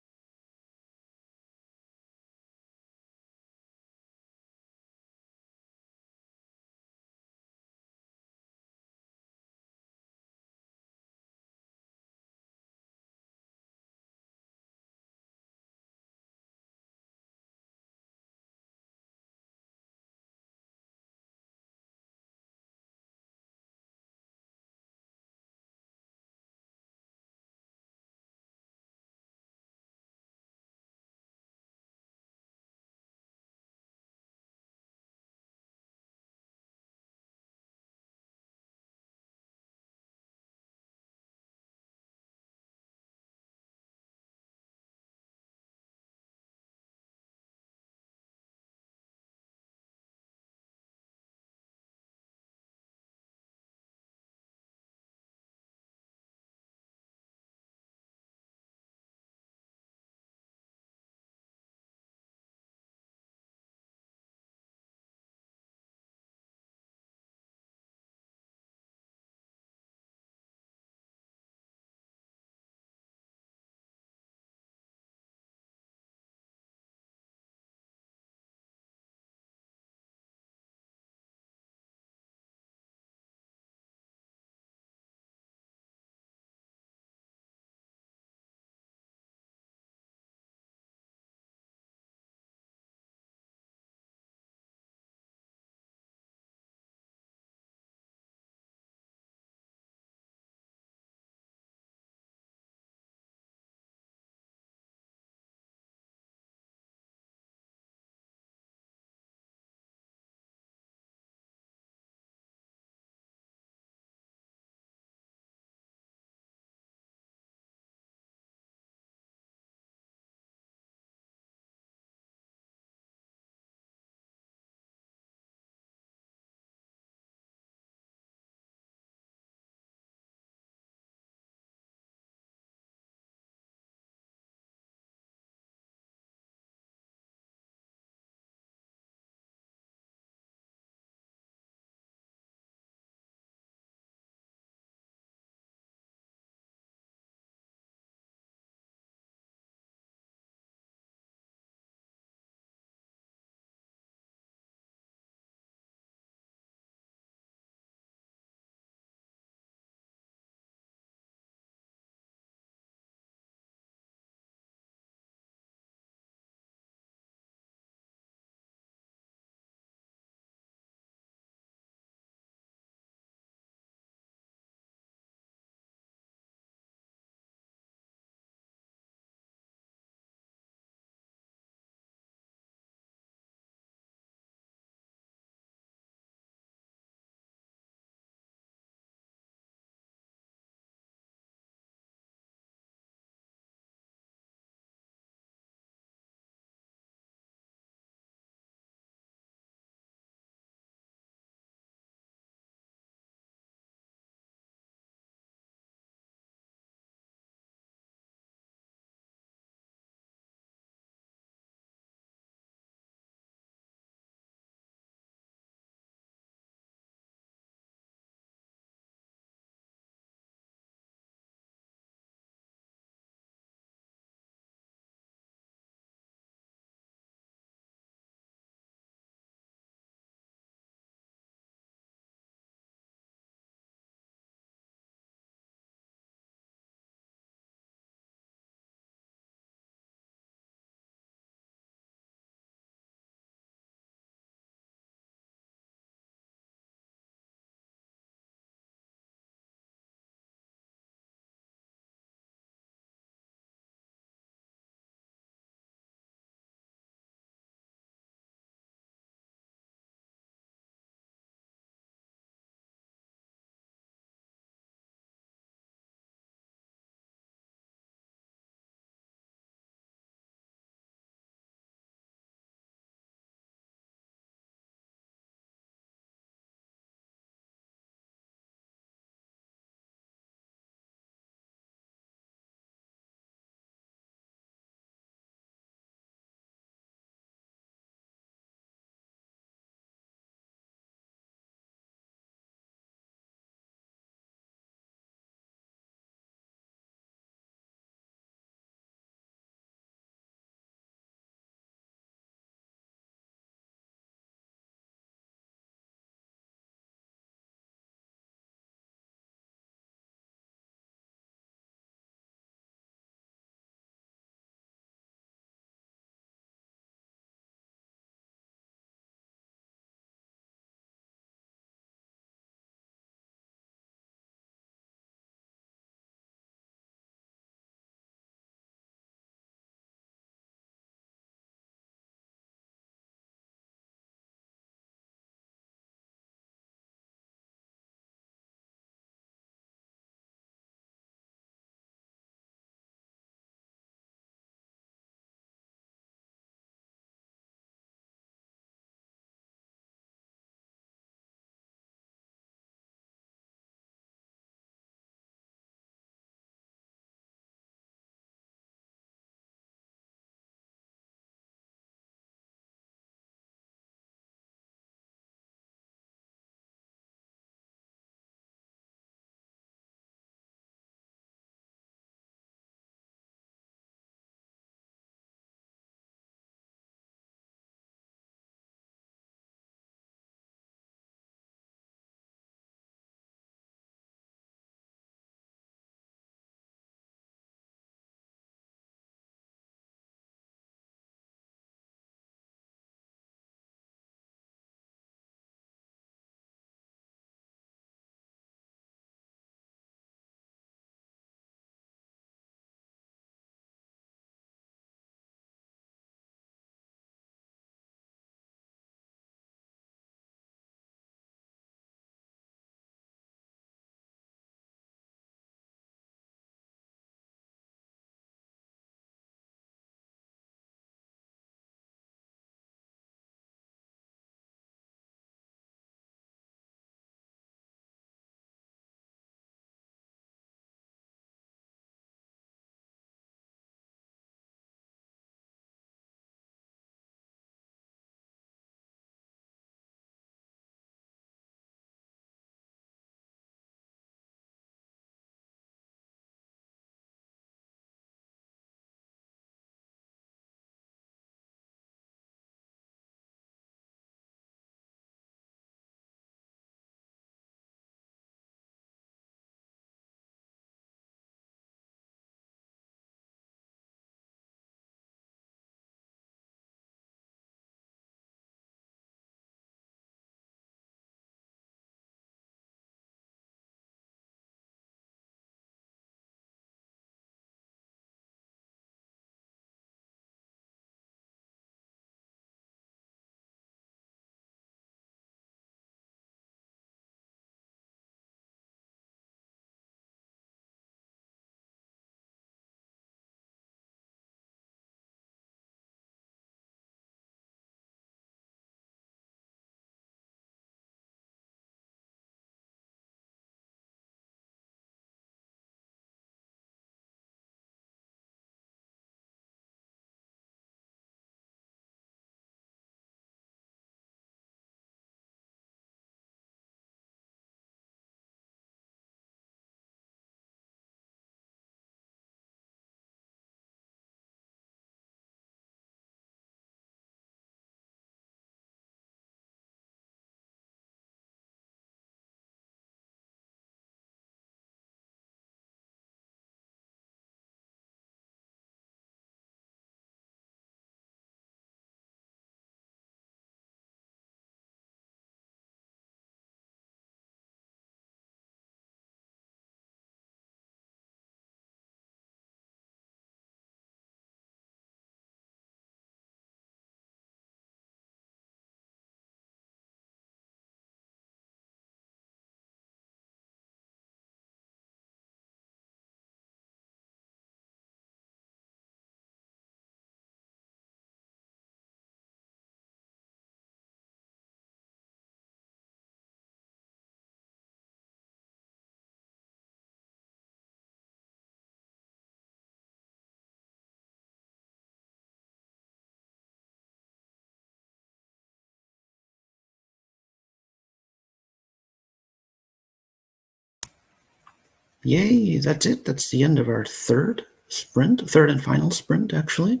Yay, that's it. That's the end of our third and final sprint, actually.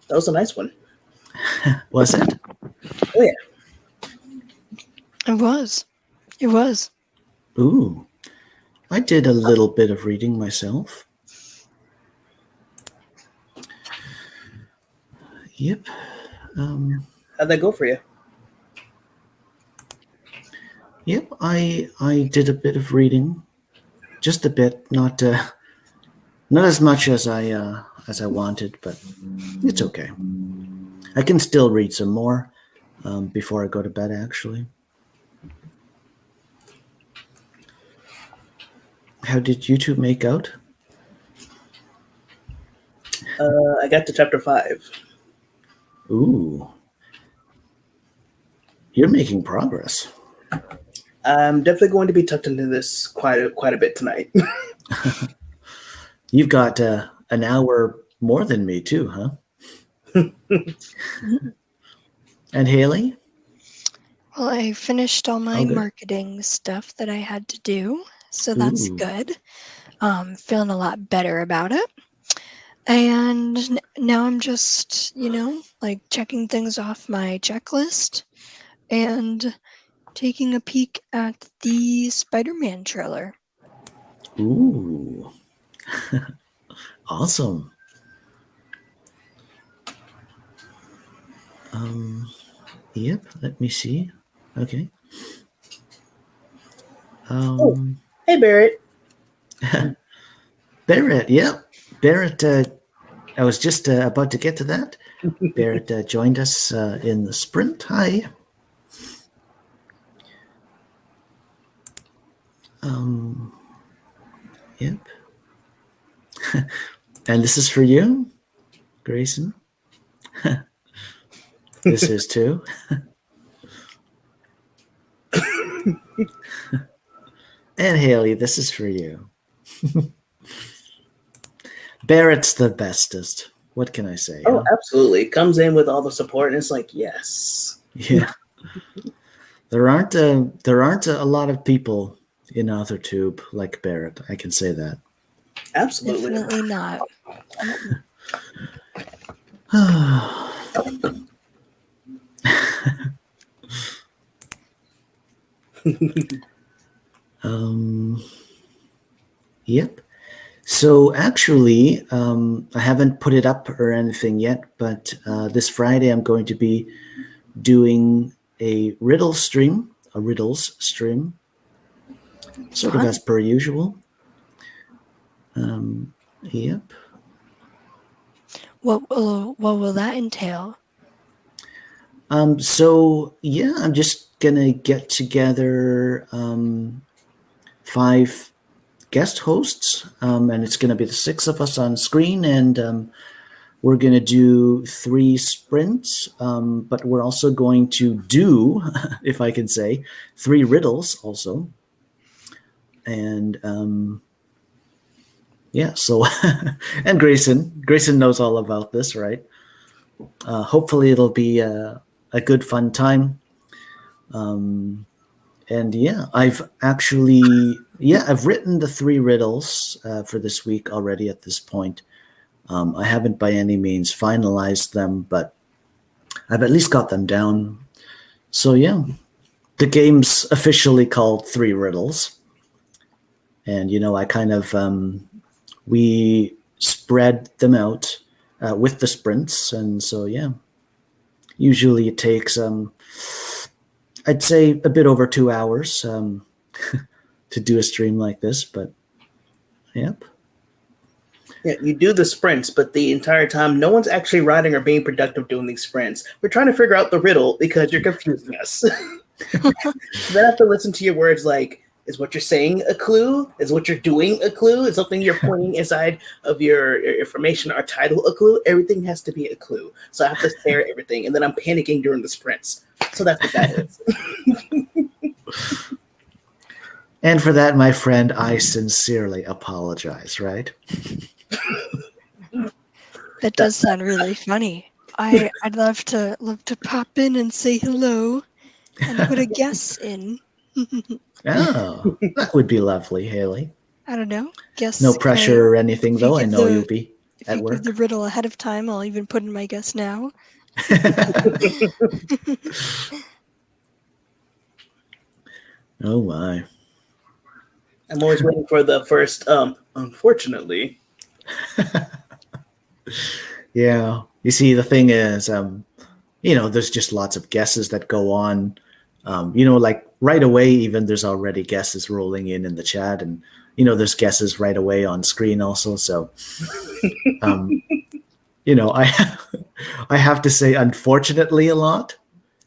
That was a nice one. Was it? Oh, yeah. It was. It was. Ooh. I did a little bit of reading myself. Yep. How'd that go for you? Yep, I did a bit of reading, just a bit, not as much as I wanted, but it's okay. I can still read some more before I go to bed, actually. How did you two make out? I got to chapter 5. Ooh, you're making progress. I'm definitely going to be tucked into this quite a bit tonight. You've got an hour more than me too, huh? And Hayley? Well, I finished all my good. marketing stuff that I had to do, so that's Ooh. good. Feeling a lot better about it. And now I'm just, like checking things off my checklist and taking a peek at the Spider-Man trailer. Ooh. Awesome. Yep, let me see. Okay. Hey, Barrett. Barrett, yep. Barrett, I was just about to get to that. Barrett joined us in the sprint. Hi. Yep. And this is for you, Grayson. This is too. And Hayley, this is for you. Barrett's the bestest. What can I say? Oh, absolutely. Comes in with all the support, and it's like, yes. Yeah. There aren't a lot of people in AuthorTube like Barrett. I can say that. Absolutely. Definitely not. Yep. So actually, I haven't put it up or anything yet, but this Friday I'm going to be doing a riddles stream, sort of as per usual. Yep. What will that entail? So yeah, I'm just gonna get together 5 guest hosts, and it's gonna be the 6 of us on screen, and we're gonna do 3 sprints, but we're also going to do, if I can say, 3 riddles also. And yeah, so and Grayson knows all about this, right? Hopefully it'll be a good fun time. And yeah, I've written the 3 riddles for this week already at this point. I haven't by any means finalized them, but I've at least got them down. So yeah, the game's officially called 3 Riddles. And, I kind of, we spread them out with the sprints. And so, yeah, usually it takes, I'd say a bit over 2 hours to do a stream like this, but yep. Yeah, you do the sprints, but the entire time, no one's actually writing or being productive doing these sprints. We're trying to figure out the riddle because you're confusing us. Then I have to listen to your words like, is what you're saying a clue? Is what you're doing a clue? Is something you're pointing inside of your information or title a clue? Everything has to be a clue. So I have to stare at everything, and then I'm panicking during the sprints. So that's what that is. And for that, my friend, I sincerely apologize, right? That does sound really funny. I'd love to pop in and say hello and put a guess in. Oh, that would be lovely, Haley. I don't know. Guess. No pressure or anything, if you though. I give know the- you'll be If at you give the work. riddle ahead of time, I'll even put in my guess now. Oh my. I'm always waiting for the first, unfortunately. Yeah. You see, the thing is, there's just lots of guesses that go on. Like right away, even there's already guesses rolling in the chat, and there's guesses right away on screen also. So, I I have to say, unfortunately, a lot.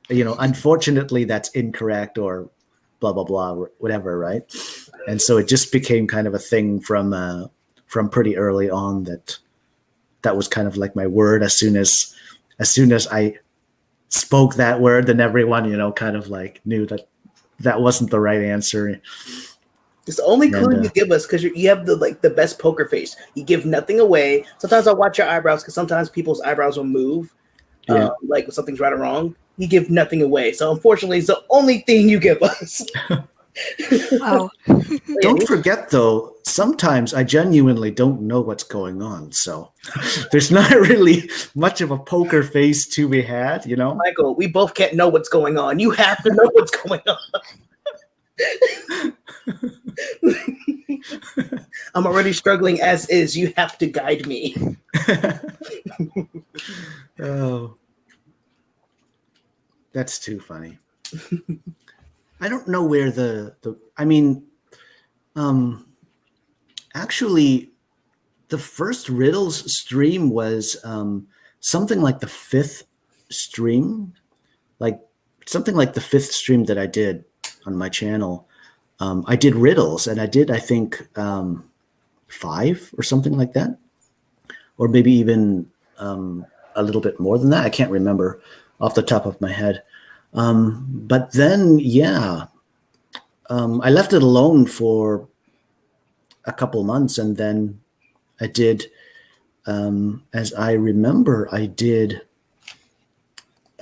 Unfortunately, that's incorrect or blah blah blah, or whatever, right? And so it just became kind of a thing from pretty early on that was kind of like my word. As soon as I spoke that word, then everyone, kind of like knew that wasn't the right answer. It's the only clue And, you give us because you have the best poker face. You give nothing away. Sometimes I'll watch your eyebrows because sometimes people's eyebrows will move, Yeah. like if something's right or wrong. You give nothing away. So unfortunately, it's the only thing you give us. Wow. Don't forget, though, sometimes I genuinely don't know what's going on. So there's not really much of a poker face to be had, Michael, we both can't know what's going on. You have to know what's going on. I'm already struggling as is. You have to guide me. Oh, that's too funny. I don't know where actually the first riddles stream was something like the fifth stream, that I did on my channel. I did riddles, and I did, I think, 5 or something like that, or maybe even a little bit more than that. I can't remember off the top of my head. But then, yeah, I left it alone for a couple months, and then I did, as I remember, I did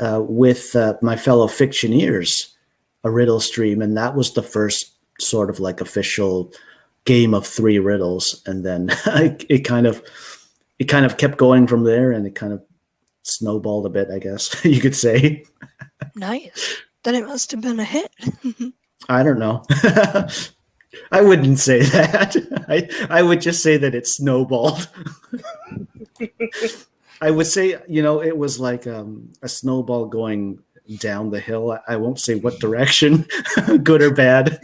with my fellow fictioneers a riddle stream, and that was the first sort of like official game of 3 riddles, and then it kind of kept going from there, and it kind of snowballed a bit, I guess you could say. Nice. Then it must have been a hit. I don't know. I wouldn't say that. I would just say that it snowballed. I would say, it was like a snowball going down the hill. I won't say what direction, good or bad.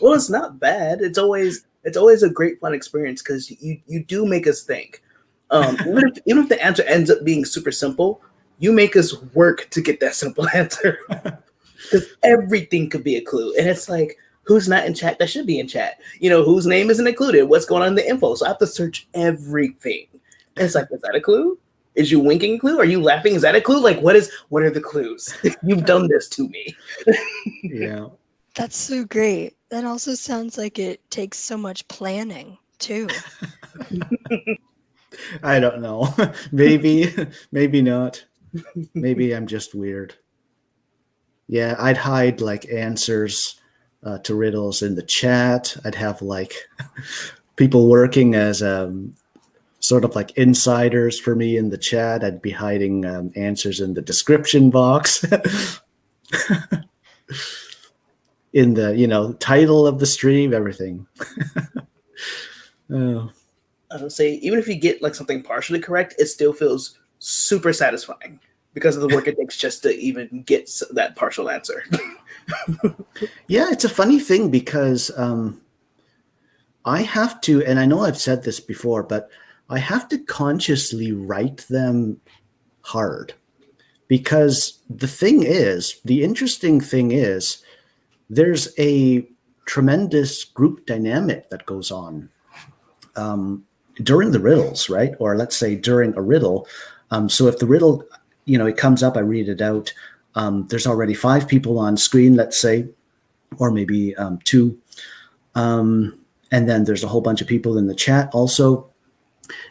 Well, it's not bad. It's always a great fun experience because you do make us think. Even if the answer ends up being super simple, you make us work to get that simple answer. Because everything could be a clue, and it's like, who's not in chat that should be in chat? Whose name isn't included? What's going on in the info? So I have to search everything. And it's like, is that a clue? Is you winking a clue? Are you laughing? Is that a clue? Like, what are the clues? You've done this to me. Yeah. That's so great. That also sounds like it takes so much planning, too. I don't know. Maybe not. Maybe I'm just weird. Yeah, I'd hide like answers to riddles in the chat. I'd have like people working as sort of like insiders for me in the chat. I'd be hiding answers in the description box, in the title of the stream, everything. Oh. I would say even if you get like something partially correct, it still feels super satisfying because of the work it takes just to even get that partial answer. Yeah, it's a funny thing because I have to, and I know I've said this before, but I have to consciously write them hard, because the interesting thing is there's a tremendous group dynamic that goes on during the riddles, right? Or let's say during a riddle. So if the riddle, it comes up, I read it out. There's already 5 people on screen, let's say, or maybe 2. And then there's a whole bunch of people in the chat also.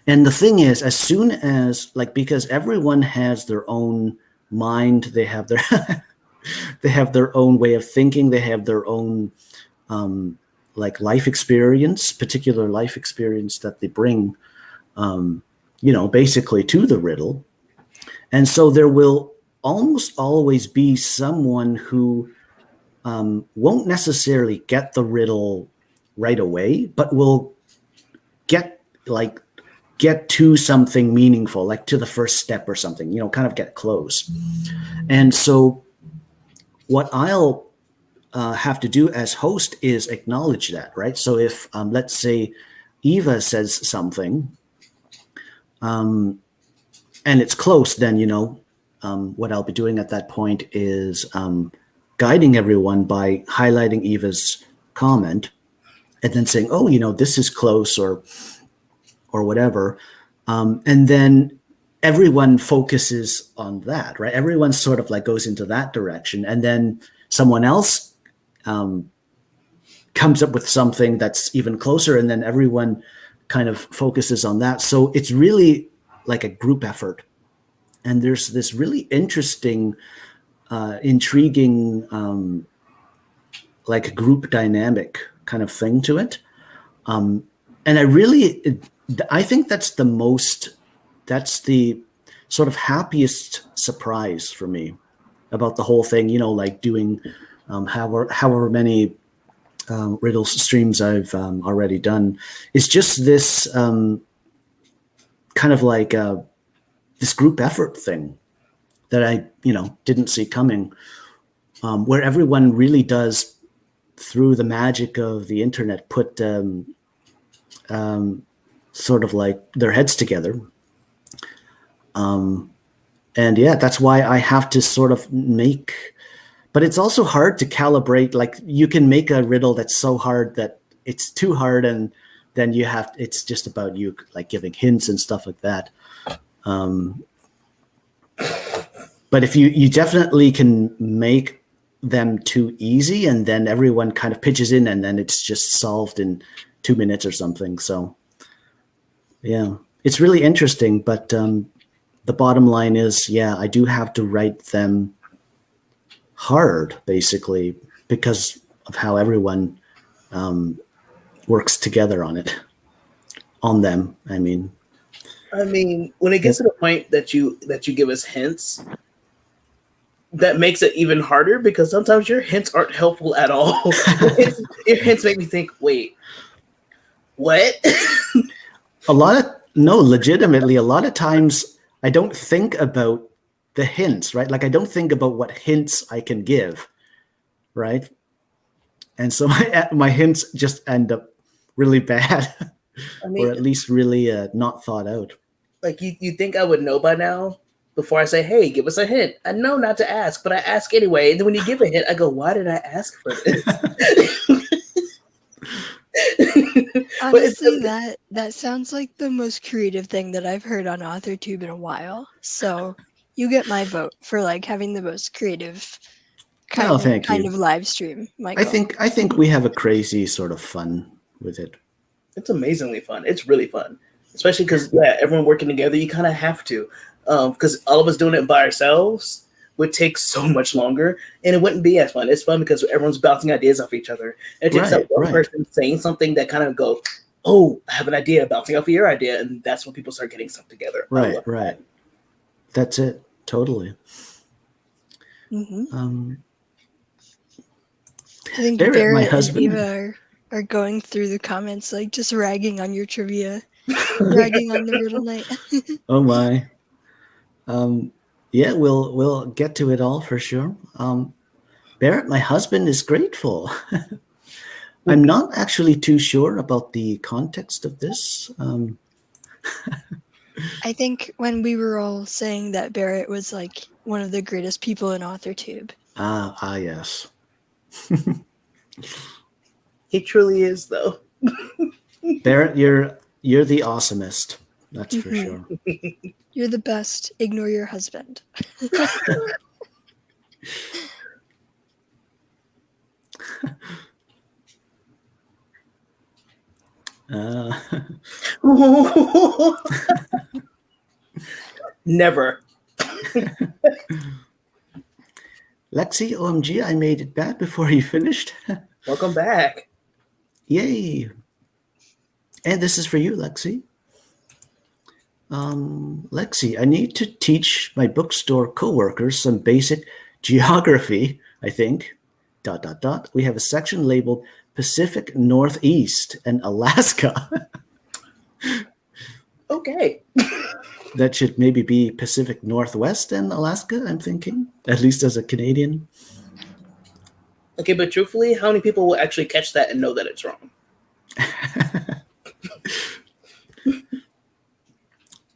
And the thing is, as soon as, because everyone has their own mind, they have their they have their own way of thinking. They have their own like life experience, particular life experience that they bring, basically to the riddle. And so there will almost always be someone who won't necessarily get the riddle right away, but will get to something meaningful, like to the first step or something, kind of get close. And so what I'll have to do as host is acknowledge that, right? So if, let's say, Eva says something, and it's close, then, what I'll be doing at that point is guiding everyone by highlighting Eva's comment and then saying, oh, this is close or whatever. And then everyone focuses on that, right? Everyone sort of like goes into that direction. And then someone else comes up with something that's even closer. And then everyone kind of focuses on that. So it's really like a group effort. And there's this really interesting, intriguing, like group dynamic kind of thing to it. And I think that's the sort of happiest surprise for me about the whole thing, like doing however many riddle streams I've already done. It's just this kind of like this group effort thing that I, didn't see coming, where everyone really does, through the magic of the internet, put sort of like their heads together. And yeah, that's why I have to sort of but it's also hard to calibrate. Like you can make a riddle that's so hard that it's too hard, and then it's just about you like giving hints and stuff like that. But if you definitely can make them too easy, and then everyone kind of pitches in, and then it's just solved in 2 minutes or something. So yeah, it's really interesting. But the bottom line is, yeah, I do have to write them hard, basically, because of how everyone works together on them. I mean, when it gets to the point that you give us hints, that makes it even harder, because sometimes your hints aren't helpful at all. Your hints make me think, wait, what? Legitimately, a lot of times I don't think about the hints, right? Like I don't think about what hints I can give, right? And so my hints just end up really bad, or at least really not thought out. Like you think I would know by now before I say, hey, give us a hint. I know not to ask, but I ask anyway. And then when you give a hint, I go, why did I ask for this? Honestly, that sounds like the most creative thing that I've heard on AuthorTube in a while. So you get my vote for like having the most creative kind of live stream, Michael. I think we have a crazy sort of fun with it. It's amazingly fun. It's really fun, especially because everyone working together. You kind of have to, because all of us doing it by ourselves would take so much longer, and it wouldn't be as fun. It's fun because everyone's bouncing ideas off each other. And it takes that one person saying something that kind of go, oh, I have an idea, bouncing off of your idea, and that's when people start getting stuff together. Right. That's it. Totally. Mm-hmm. I think Barrett and Eva are going through the comments, like just ragging on your trivia, ragging on the riddle night. Oh my. Yeah, we'll get to it all for sure. Barrett, my husband, is grateful. I'm not actually too sure about the context of this. I think when we were all saying that Barrett was like one of the greatest people in AuthorTube. Yes. He truly is, though. Barrett, you're the awesomest. That's for sure. You're the best. Ignore your husband. Never. Lexi, OMG, I made it back before you finished. Welcome back. Yay. And this is for you, Lexi. Lexi, I need to teach my bookstore coworkers some basic geography, I think. ... We have a section labeled Pacific Northeast and Alaska. Okay. That should maybe be Pacific Northwest and Alaska, I'm thinking, at least as a Canadian. Okay, but truthfully, how many people will actually catch that and know that it's wrong?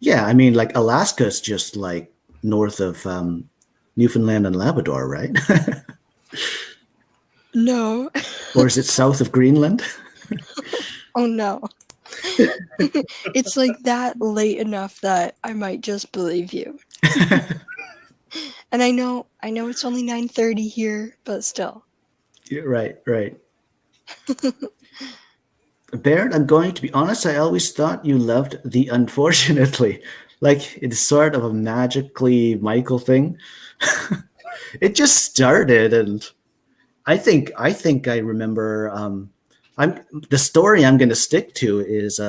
Yeah, I mean, like Alaska is just like north of Newfoundland and Labrador, right? No. Or is it south of Greenland? Oh no. It's like that late enough that I might just believe you. And I know it's only 9:30 here, but still. Yeah, right. Baird, I'm going to be honest, I always thought you loved the unfortunately. Like it's sort of a magically Michael thing. It just started, and I think I remember the story I'm going to stick to is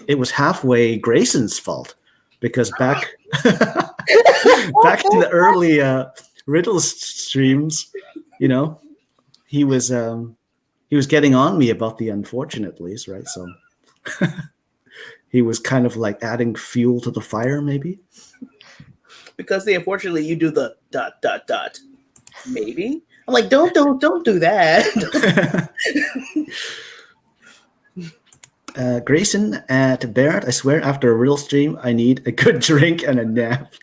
it was halfway Grayson's fault because back in the early riddle streams, you know, he was getting on me about the unfortunately's, right? So he was kind of like adding fuel to the fire, maybe. Because unfortunately you do the ... Maybe. I'm like, don't do that. Grayson at Barrett, I swear after a real stream, I need a good drink and a nap.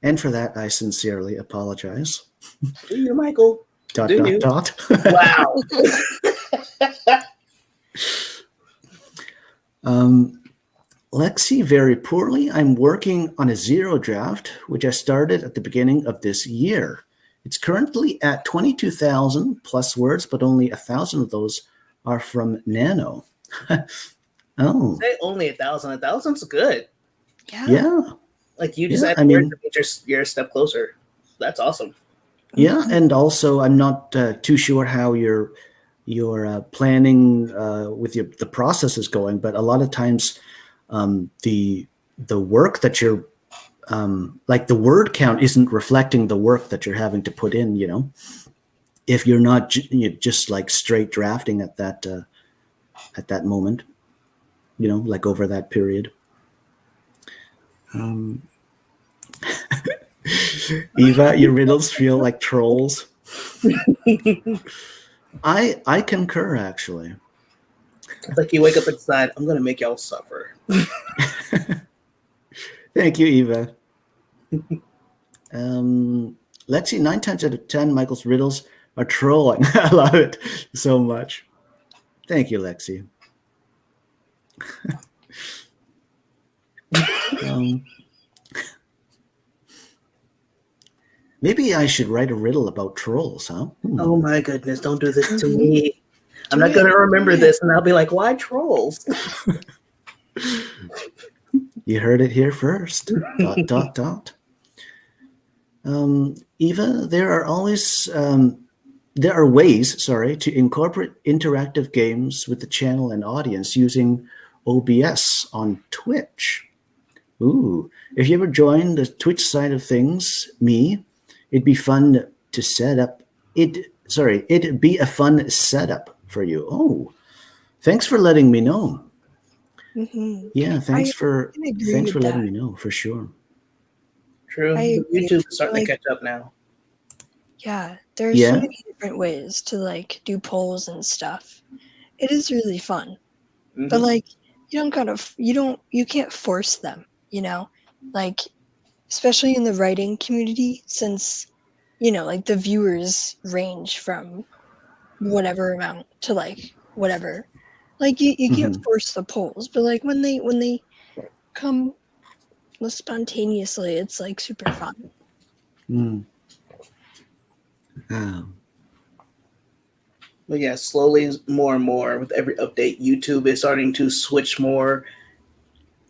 And for that, I sincerely apologize. Do you, Michael? ... Wow. Lexi, very poorly. I'm working on a zero draft, which I started at the beginning of this year. It's currently at 22,000 plus words, but only 1,000 of those are from Nano. Oh. Say only 1,000. 1,000's good. Yeah. Like you just add words to make you're a step closer. That's awesome. Yeah, and also I'm not too sure how your planning with the process is going, but a lot of times the work that you're like the word count isn't reflecting the work that you're having to put in, you know, if you're not just like straight drafting at that moment, you know, like over that period. Eva, your riddles feel like trolls. I concur, actually. Like you wake up and decide, I'm going to make y'all suffer. Thank you, Eva. Let's see, 9 times out of 10, Michael's riddles are trolling. I love it so much. Thank you, Lexi. Maybe I should write a riddle about trolls, huh? Oh my goodness, don't do this to me. I'm not going to remember this, and I'll be like, why trolls? You heard it here first. ... Eva, there are ways, to incorporate interactive games with the channel and audience using OBS on Twitch. Ooh, if you ever join the Twitch side of things, it'd be fun to set up. It'd be a fun setup for you. Oh, thanks for letting me know. Mm-hmm. Yeah, thanks for letting me know, for sure. True. YouTube is starting to catch up now. Yeah, there's so many different ways to like do polls and stuff. It is really fun. Mm-hmm. But like you can't force them, you know? Like especially in the writing community, since like the viewers range from whatever amount to like whatever. Like you can't force the polls, but like when they come spontaneously, it's like super fun. But yeah, slowly, more and more with every update, YouTube is starting to switch more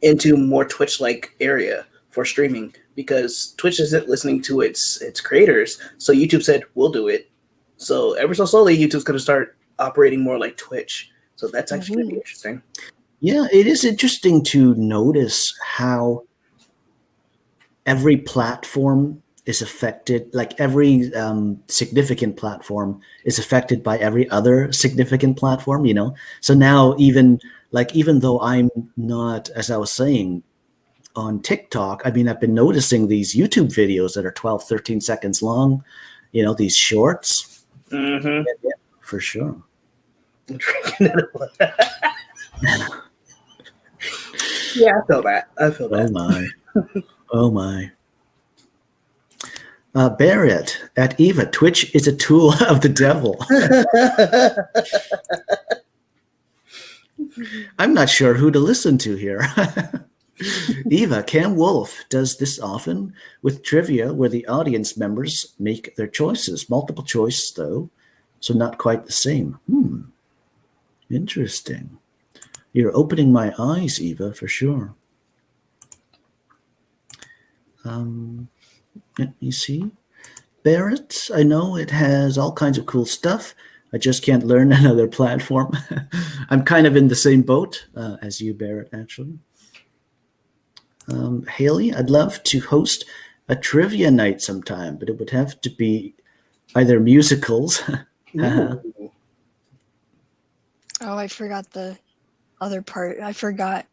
into more Twitch-like area for streaming. because Twitch isn't listening to its creators. So YouTube said, we'll do it. So ever so slowly, YouTube's going to start operating more like Twitch. So that's actually going to be interesting. Yeah, it is interesting to notice how every platform is affected, like every significant platform is affected by every other significant platform, you know? So now even though I'm not, as I was saying, on TikTok, I mean, I've been noticing these YouTube videos that are 12, 13 seconds long, you know, these shorts. Mm-hmm. Yeah, for sure. I'm drinking it. Yeah, I feel that. Oh my. Oh my. Barrett at Eva, Twitch is a tool of the devil. I'm not sure who to listen to here. Eva, Cam Wolf does this often with trivia where the audience members make their choices. Multiple choice, though, so not quite the same. Interesting. You're opening my eyes, Eva, for sure. Let me see. Barrett, I know it has all kinds of cool stuff. I just can't learn another platform. I'm kind of in the same boat as you, Barrett, actually. Hayley, I'd love to host a trivia night sometime, but it would have to be either musicals. Oh, I forgot the other part. I forget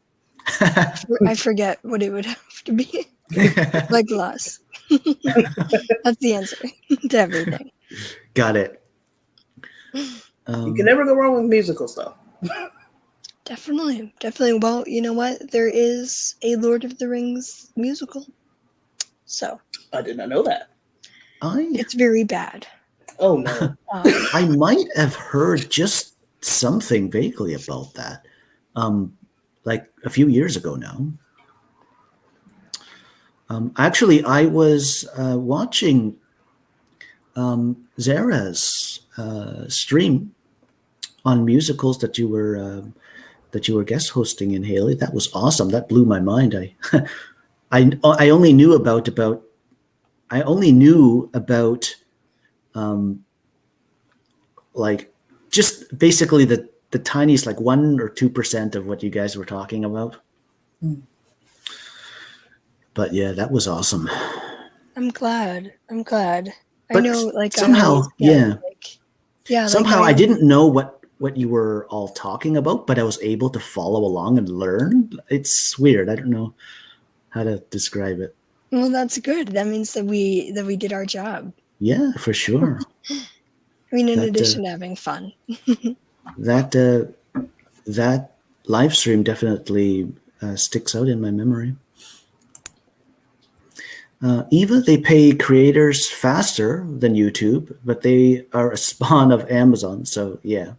what it would have to be. Like Glass. That's the answer to everything. Got it. You can never go wrong with musical stuff. Definitely. Well, you know what? There is a Lord of the Rings musical. So. I did not know that. It's very bad. Oh, no. I might have heard just something vaguely about that, like a few years ago now. Actually, I was watching Zara's stream on musicals that you were guest hosting in, Hayley. That was awesome. That blew my mind. I only knew about like just basically the tiniest, like 1 or 2% of what you guys were talking about. But yeah, that was awesome. I'm glad. But I know, like, somehow, somehow like, I didn't know what you were all talking about, but I was able to follow along and learn. It's weird. I don't know how to describe it. Well, that's good. That means that we did our job. Yeah, for sure. I mean, in addition to having fun. that live stream definitely sticks out in my memory. Eva, they pay creators faster than YouTube, but they are a spawn of Amazon. So yeah.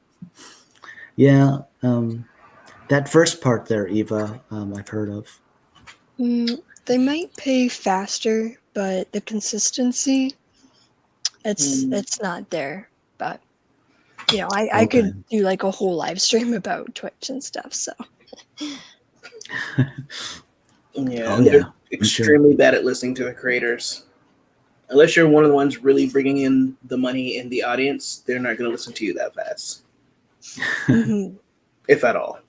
That first part there, Eva, I've heard of. They might pay faster, but the consistency, it's not there. But you know, I could do like a whole live stream about Twitch and stuff. So they're extremely bad at listening to the creators. Unless you're one of the ones really bringing in the money in the audience, they're not going to listen to you that fast. If at all.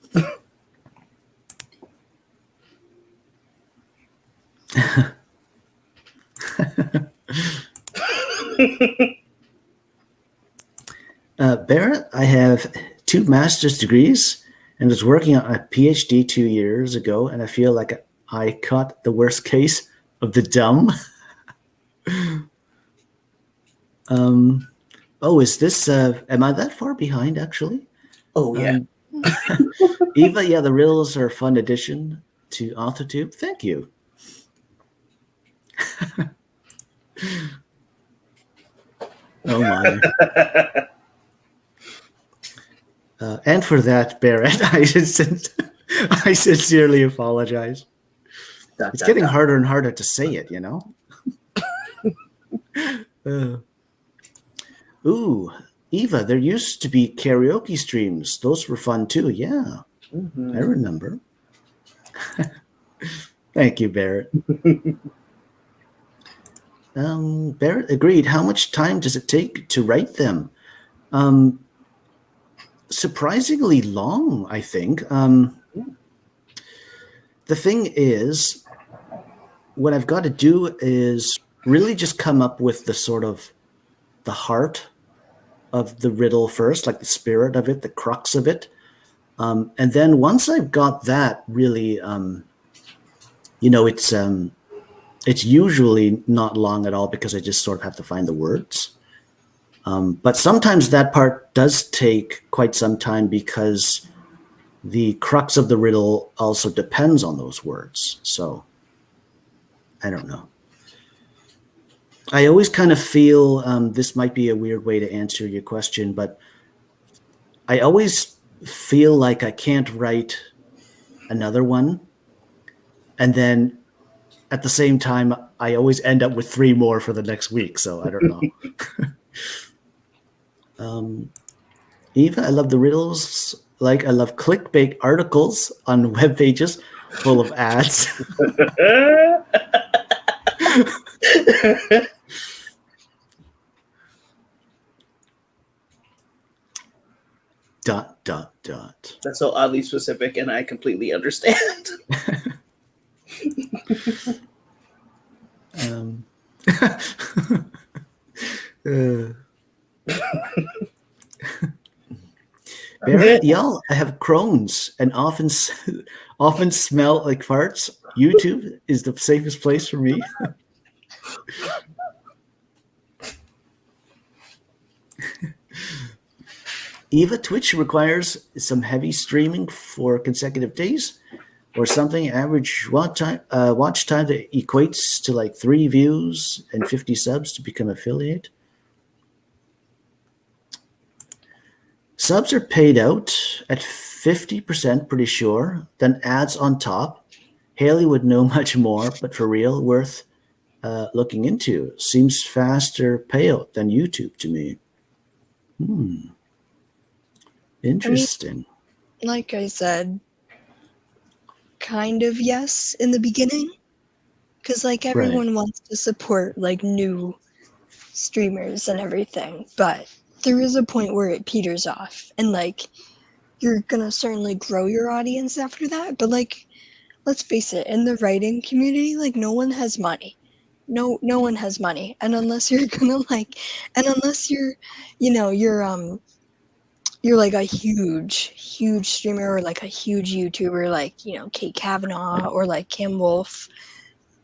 Barrett, I have 2 master's degrees and was working on a PhD 2 years ago, and I feel like I caught the worst case of the dumb. Is this, am I that far behind, actually? Oh, yeah. Eva, yeah, the riddles are a fun addition to AuthorTube. Thank you. Oh, my. And for that, Barrett, I sincerely apologize. It's getting harder and harder to say it, you know? Ooh, Eva, there used to be karaoke streams. Those were fun too. Yeah, I remember. Thank you, Barrett. Barrett agreed. How much time does it take to write them? Surprisingly long, I think. The thing is, what I've got to do is really just come up with the sort of the heart of the riddle first, like the spirit of it, the crux of it. And then once I've got that really, it's usually not long at all because I just sort of have to find the words. But sometimes that part does take quite some time because the crux of the riddle also depends on those words. So I don't know. I always kind of feel this might be a weird way to answer your question, but I always feel like I can't write another one. And then at the same time, I always end up with 3 more for the next week. So I don't know. Eva, I love the riddles. Like I love clickbait articles on web pages full of ads. Dot, dot, dot. That's so oddly specific, and I completely understand. Barrett, y'all have Crohn's and often smell like farts. YouTube is the safest place for me. Eva, Twitch requires some heavy streaming for consecutive days or something. Average watch time that equates to like 3 views and 50 subs to become affiliate. Subs are paid out at 50%, pretty sure, then ads on top. Hayley would know much more, but for real, worth looking into. Seems faster payout than YouTube to me. Interesting. I mean, like I said, kind of yes in the beginning, because like everyone wants to support like new streamers and everything, but there is a point where it peters off, and like you're gonna certainly grow your audience after that. But like, let's face it, in the writing community, like no one has money. No one has money, and unless you're gonna like, and unless you're like a huge streamer or like a huge YouTuber like Kate Kavanaugh or like Kim Wolf,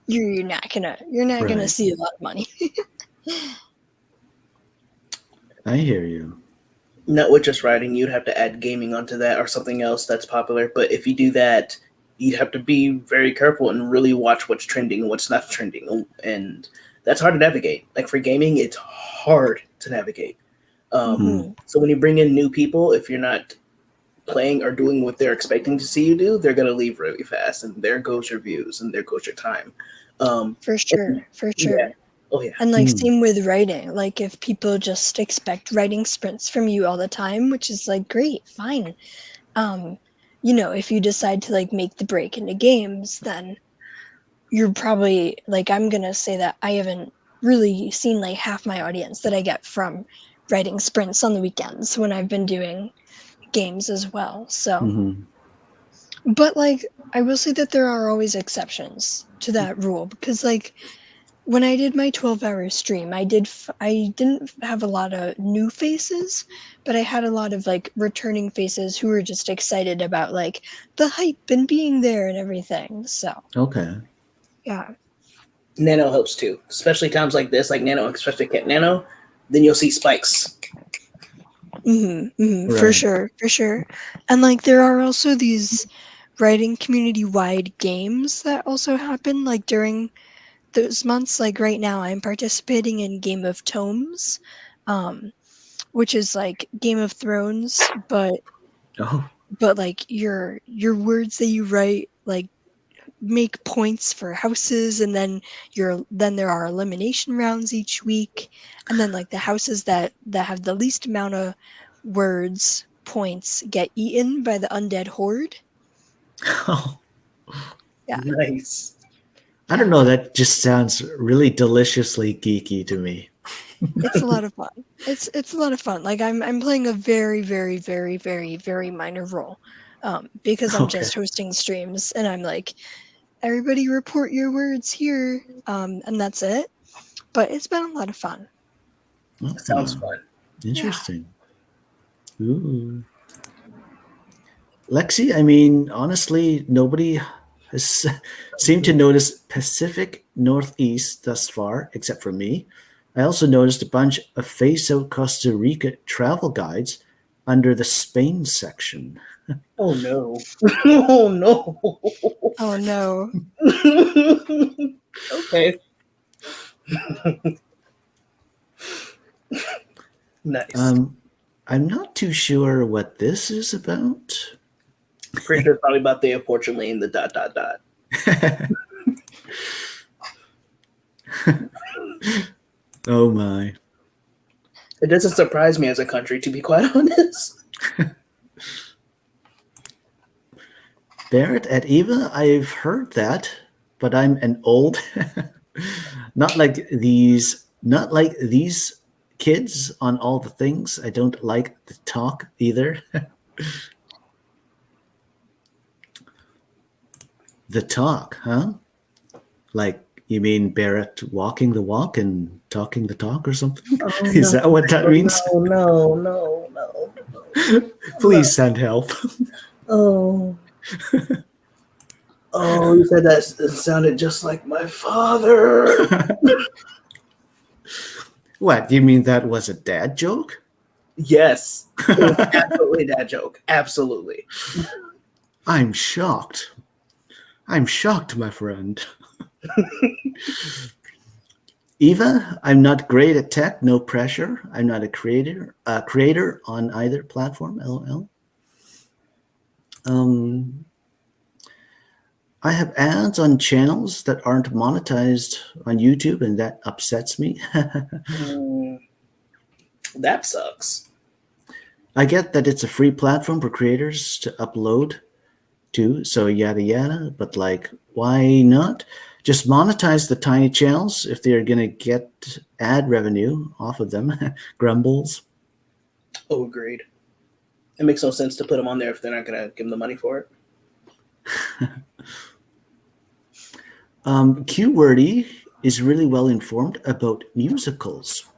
you're not gonna see a lot of money. I hear you. Not with just writing, you'd have to add gaming onto that or something else that's popular. But if you do that, you'd have to be very careful and really watch what's trending and what's not trending, and that's hard to navigate. Like for gaming, it's hard to navigate. So when you bring in new people, if you're not playing or doing what they're expecting to see you do, they're going to leave really fast, and there goes your views and there goes your time. For sure. Yeah. Oh yeah. And like same with writing. Like if people just expect writing sprints from you all the time, which is like great, fine. If you decide to like make the break into games, then you're probably like, I'm gonna say that I haven't really seen like half my audience that I get from writing sprints on the weekends when I've been doing games as well. So but like I will say that there are always exceptions to that rule, because like when I did my 12-hour stream, I didn't have a lot of new faces, but I had a lot of like returning faces who were just excited about like the hype and being there and everything. So okay. Yeah. Nano helps too, especially times like this, like Nano, especially Cat Nano. Then you'll see spikes. Right. For sure. And like there are also these writing community-wide games that also happen like during those months. Like right now I'm participating in Game of Tomes, which is like Game of Thrones, but like your words that you write like make points for houses, and then there are elimination rounds each week, and then like the houses that have the least amount of words points get eaten by the undead horde. Oh, yeah. Nice. I don't know. That just sounds really deliciously geeky to me. It's a lot of fun. It's a lot of fun. Like I'm playing a very, very, very, very, very minor role, because I'm Okay. just hosting streams, and I'm like, everybody report your words here, and that's it. But it's been a lot of fun. Sounds Oh, fun. interesting. Ooh. Lexi, I mean, honestly, nobody has seemed to notice Pacific Northeast thus far, except for me. I also noticed a bunch of Face Out Costa Rica travel guides under the Spain section. Oh no. Oh no. Oh no. Okay. Nice. I'm not too sure what this is about. Pretty sure it's probably about the unfortunately in the ... Oh my. It doesn't surprise me as a country, to be quite honest. Barrett at Eva, I've heard that, but I'm an old, not like these kids on all the things. I don't like the talk either. The talk, huh? Like you mean Barrett walking the walk and talking the talk or something? Oh, Is no. that what that means? No. Please send help. Oh. Oh, you said that it sounded just like my father. What, you mean that was a dad joke? Yes. It was absolutely that joke. Absolutely. I'm shocked. I'm shocked, my friend. Eva, I'm not great at tech, no pressure. I'm not a creator on either platform, LOL. I have ads on channels that aren't monetized on YouTube, and that upsets me. That sucks. I get that it's a free platform for creators to upload to, so yada yada, but like, why not just monetize the tiny channels if they're gonna get ad revenue off of them? Grumbles. Oh, agreed. It makes no sense to put them on there if they're not going to give them the money for it. QWordy is really well informed about musicals.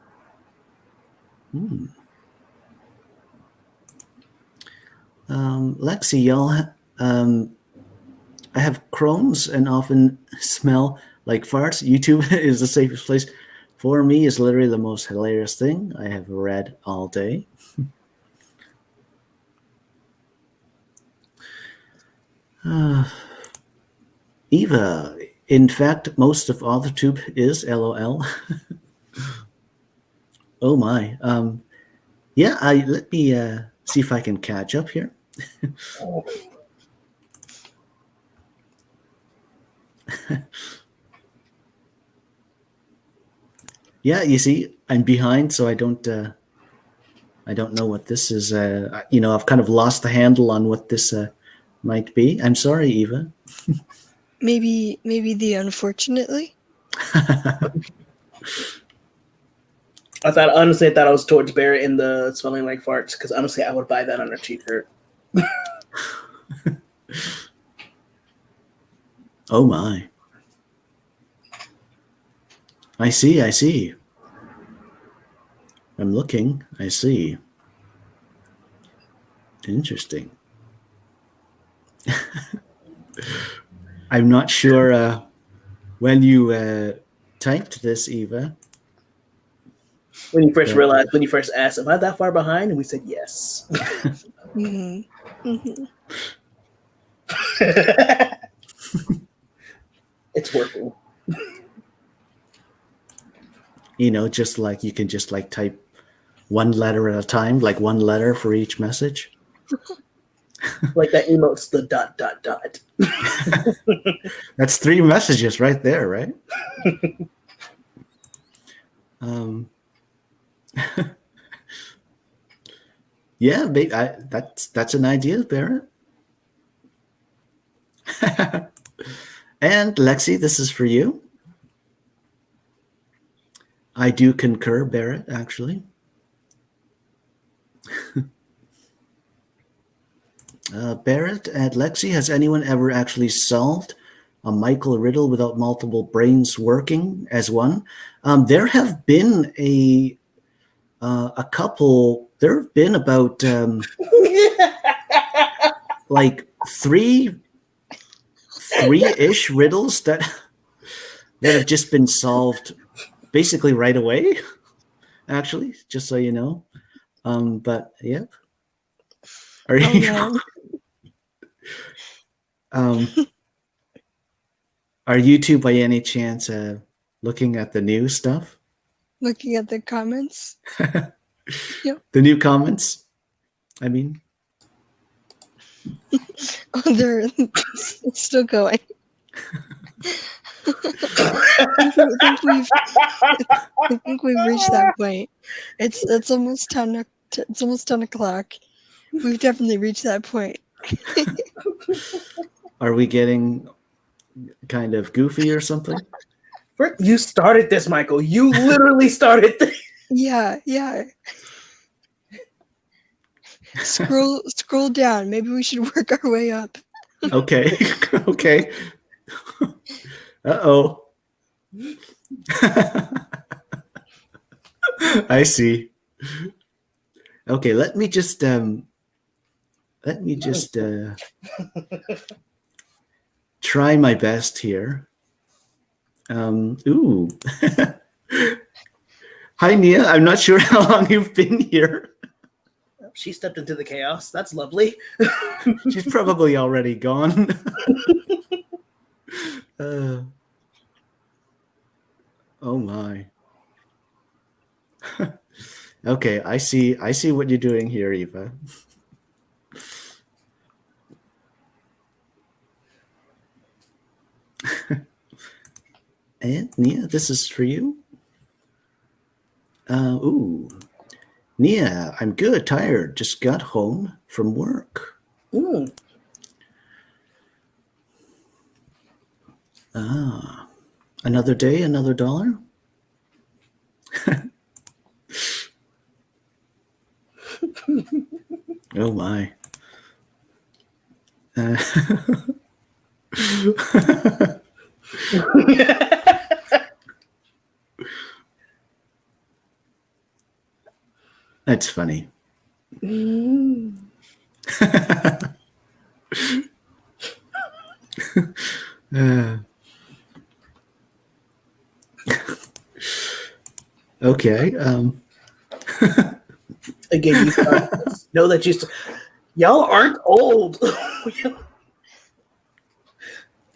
Lexi, y'all, I have Crohn's and often smell like farts. YouTube is the safest place for me. Is literally the most hilarious thing I have read all day. Eva, in fact, most of AuthorTube is LOL. Oh my. Yeah, let me see if I can catch up here. Yeah, you see, I'm behind, so I don't know what this is. I've kind of lost the handle on what this might be. I'm sorry, Eva. Maybe the unfortunately. Honestly, I thought I was towards Barrett in the smelling like farts, because honestly, I would buy that on a t-shirt. Oh my. I see. I'm looking. I see. Interesting. I'm not sure when you typed this, Eva. When you first asked, am I that far behind? And we said yes. It's working. Just like you can just like type one letter at a time, like one letter for each message. Like that emotes, the ... That's 3 messages right there, right? Yeah, that's an idea, Barrett. And Lexi, this is for you. I do concur, Barrett, actually. Barrett and Lexi, has anyone ever actually solved a Michael riddle without multiple brains working as one? There have been a couple. There have been about like three-ish riddles that have just been solved basically right away. Actually, just so you know. But yeah. Are you? Are you two by any chance looking at the new stuff? Looking at the comments. Yep. The new comments, I mean. Oh, they're still going. I think we've reached that point. It's almost 10. It's almost 10 o'clock. We've definitely reached that point. Are we getting kind of goofy or something? You started this, Michael. You literally started this. Yeah. Scroll down. Maybe we should work our way up. Okay. Okay. Uh-oh. I see. Okay, let me just try my best here. Ooh. Hi, Nia. I'm not sure how long you've been here. She stepped into the chaos. That's lovely. She's probably already gone. Oh my. Okay, I see what you're doing here, Eva. And Nia, this is for you. Ooh. Nia, I'm good, tired. Just got home from work. Ooh. Another day, another dollar? Oh my. That's funny. Okay. Again, you know that y'all aren't old.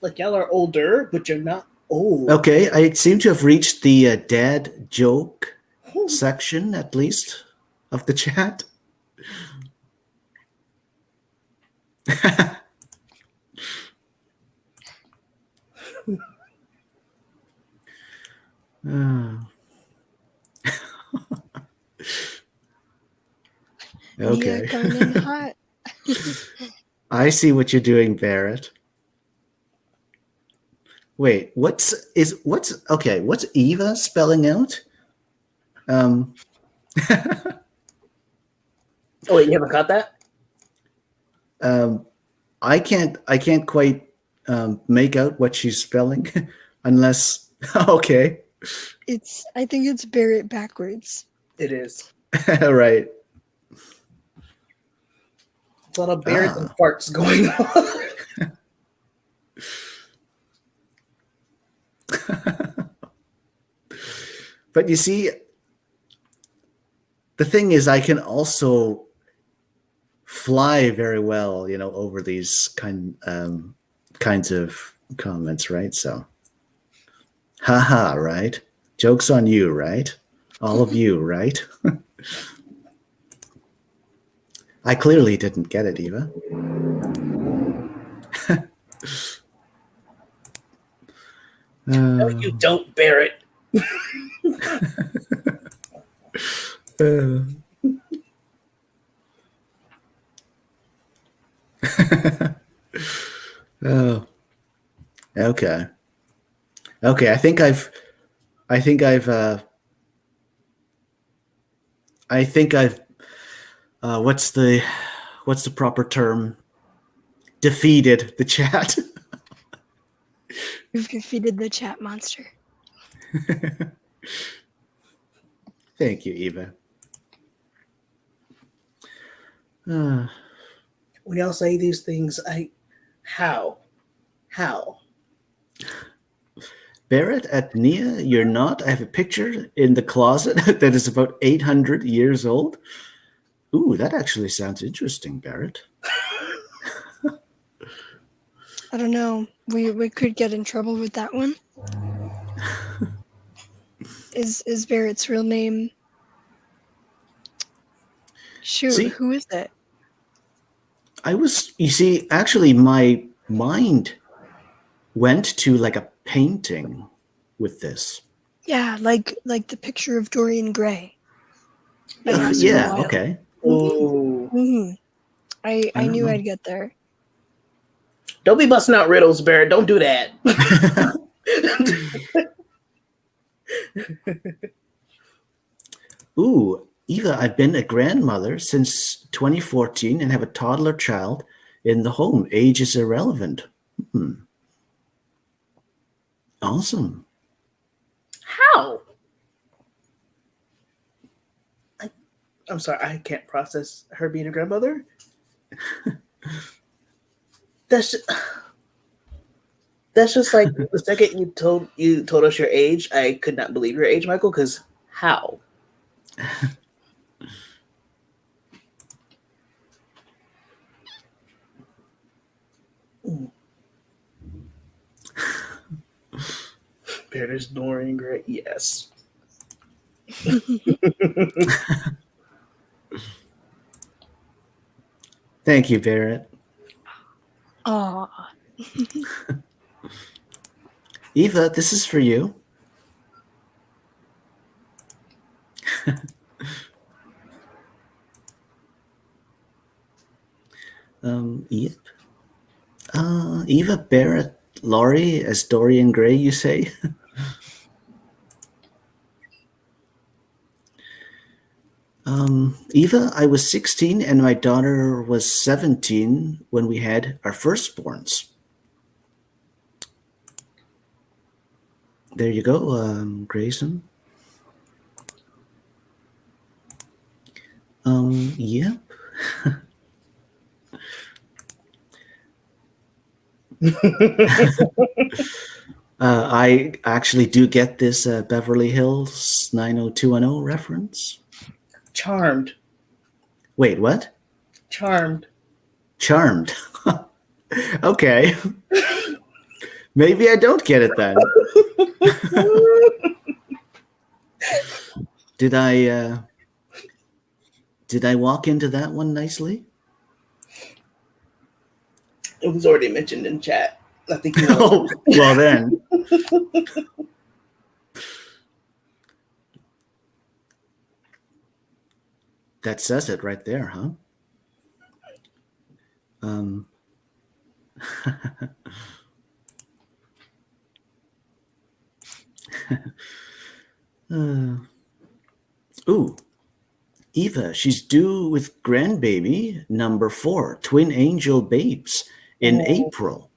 Like y'all are older, but you're not old. Okay, I seem to have reached the dad joke section, at least, of the chat. Okay. Yeah, coming in hot. I see what you're doing, Barrett. Wait, what's Eva spelling out? Oh wait, you haven't got that? I can't quite make out what she's spelling unless okay. I think it's Barrett backwards. It is. Right. A lot of bears and farts going on. But you see, the thing is, I can also fly very well, over these kinds of comments, right? So, haha, right? Joke's on you, right? All of you, right? I clearly didn't get it, Eva. No, you don't, Barrett. Oh. Okay. Okay. I think I've what's the proper term? Defeated the chat. You've defeated the chat monster. Thank you, Eva. When y'all say these things, how? Barrett at Nia, you're not. I have a picture in the closet that is about 800 years old. Ooh, that actually sounds interesting, Barrett. I don't know. We could get in trouble with that one. Is Barrett's real name? Shoot, See? who is it? You see, actually, my mind went to like a painting with this. Yeah, like the picture of Dorian Gray. By Grayson Yeah, Wilde. okay. Oh. Mm-hmm. I knew I'd get there. Don't be busting out riddles, Barrett. Don't do that. Ooh, Eva, I've been a grandmother since 2014 and have a toddler child in the home. Age is irrelevant. Awesome. How? I'm sorry, I can't process her being a grandmother. That's just like the second you told us your age, I could not believe your age, Michael. Because how? There's Dorian Gray. Yes. Thank you, Barrett. Aw. Eva, this is for you. Yep. Eva, Barrett, Laurie as Dorian Gray, you say? Eva, I was 16 and my daughter was 17 when we had our firstborns. There you go, Grayson. Yep. I actually do get this Beverly Hills 90210 reference. Charmed. Wait, what? Charmed. Charmed. Okay. Maybe I don't get it then. Did I walk into that one nicely? It was already mentioned in chat. I think you know. Oh, well then. That says it right there, huh? Ooh, Eva, she's due with grandbaby number 4, twin angel babes, in April.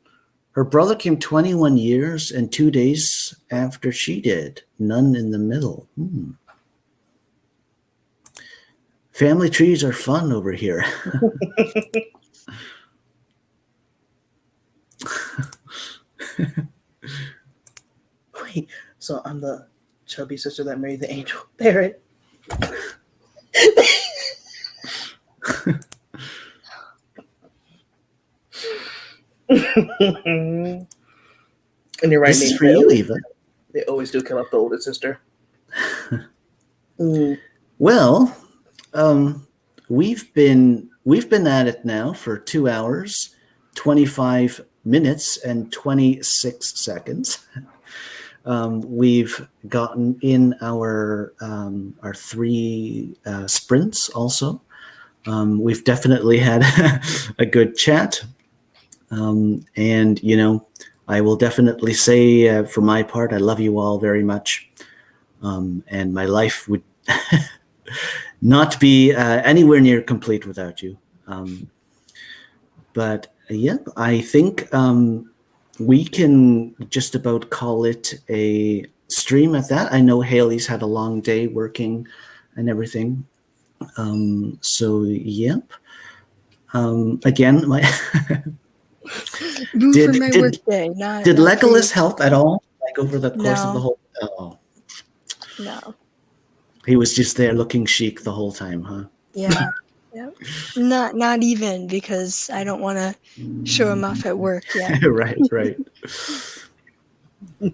Her brother came 21 years and 2 days after she did. None in the middle. Family trees are fun over here. Wait, so I'm the chubby sister that married the angel. Barrett. And you're right. This is for you, Eva. They always do kill off the older sister. Well, we've been at it now for 2 hours, 25 minutes, and 26 seconds. We've gotten in our 3 sprints also. We've definitely had a good chat. And, I will definitely say, for my part, I love you all very much, and my life would not be anywhere near complete without you. But yeah, I think we can just about call it a stream at that. I know Hayley's had a long day working and everything. So yep. Again, my Boo for my did work day. did Not for you. Legolas help at all? Like over the course of the No. whole? Oh, No. he was just there looking chic the whole time, huh? Yeah. Yep. Not even, because I don't want to show him off at work yet. Right.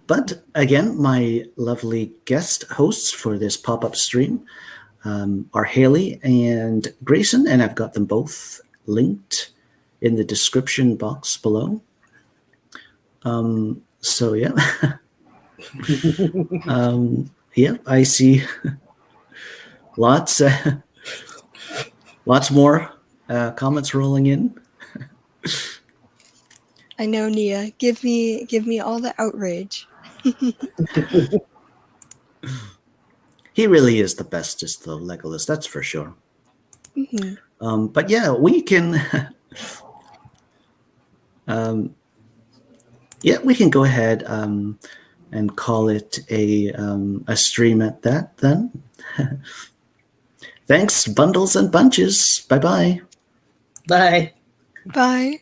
But again, my lovely guest hosts for this pop-up stream are Hayley and Grayson, and I've got them both linked in the description box below. So yeah, yeah, I see lots more comments rolling in. I know, Nia. Give me all the outrage. He really is the bestest, though, Legolas. That's for sure. Mm-hmm. But yeah, we can. Yeah, we can go ahead and call it a stream at that then. Thanks, bundles and bunches. Bye-bye. Bye. Bye.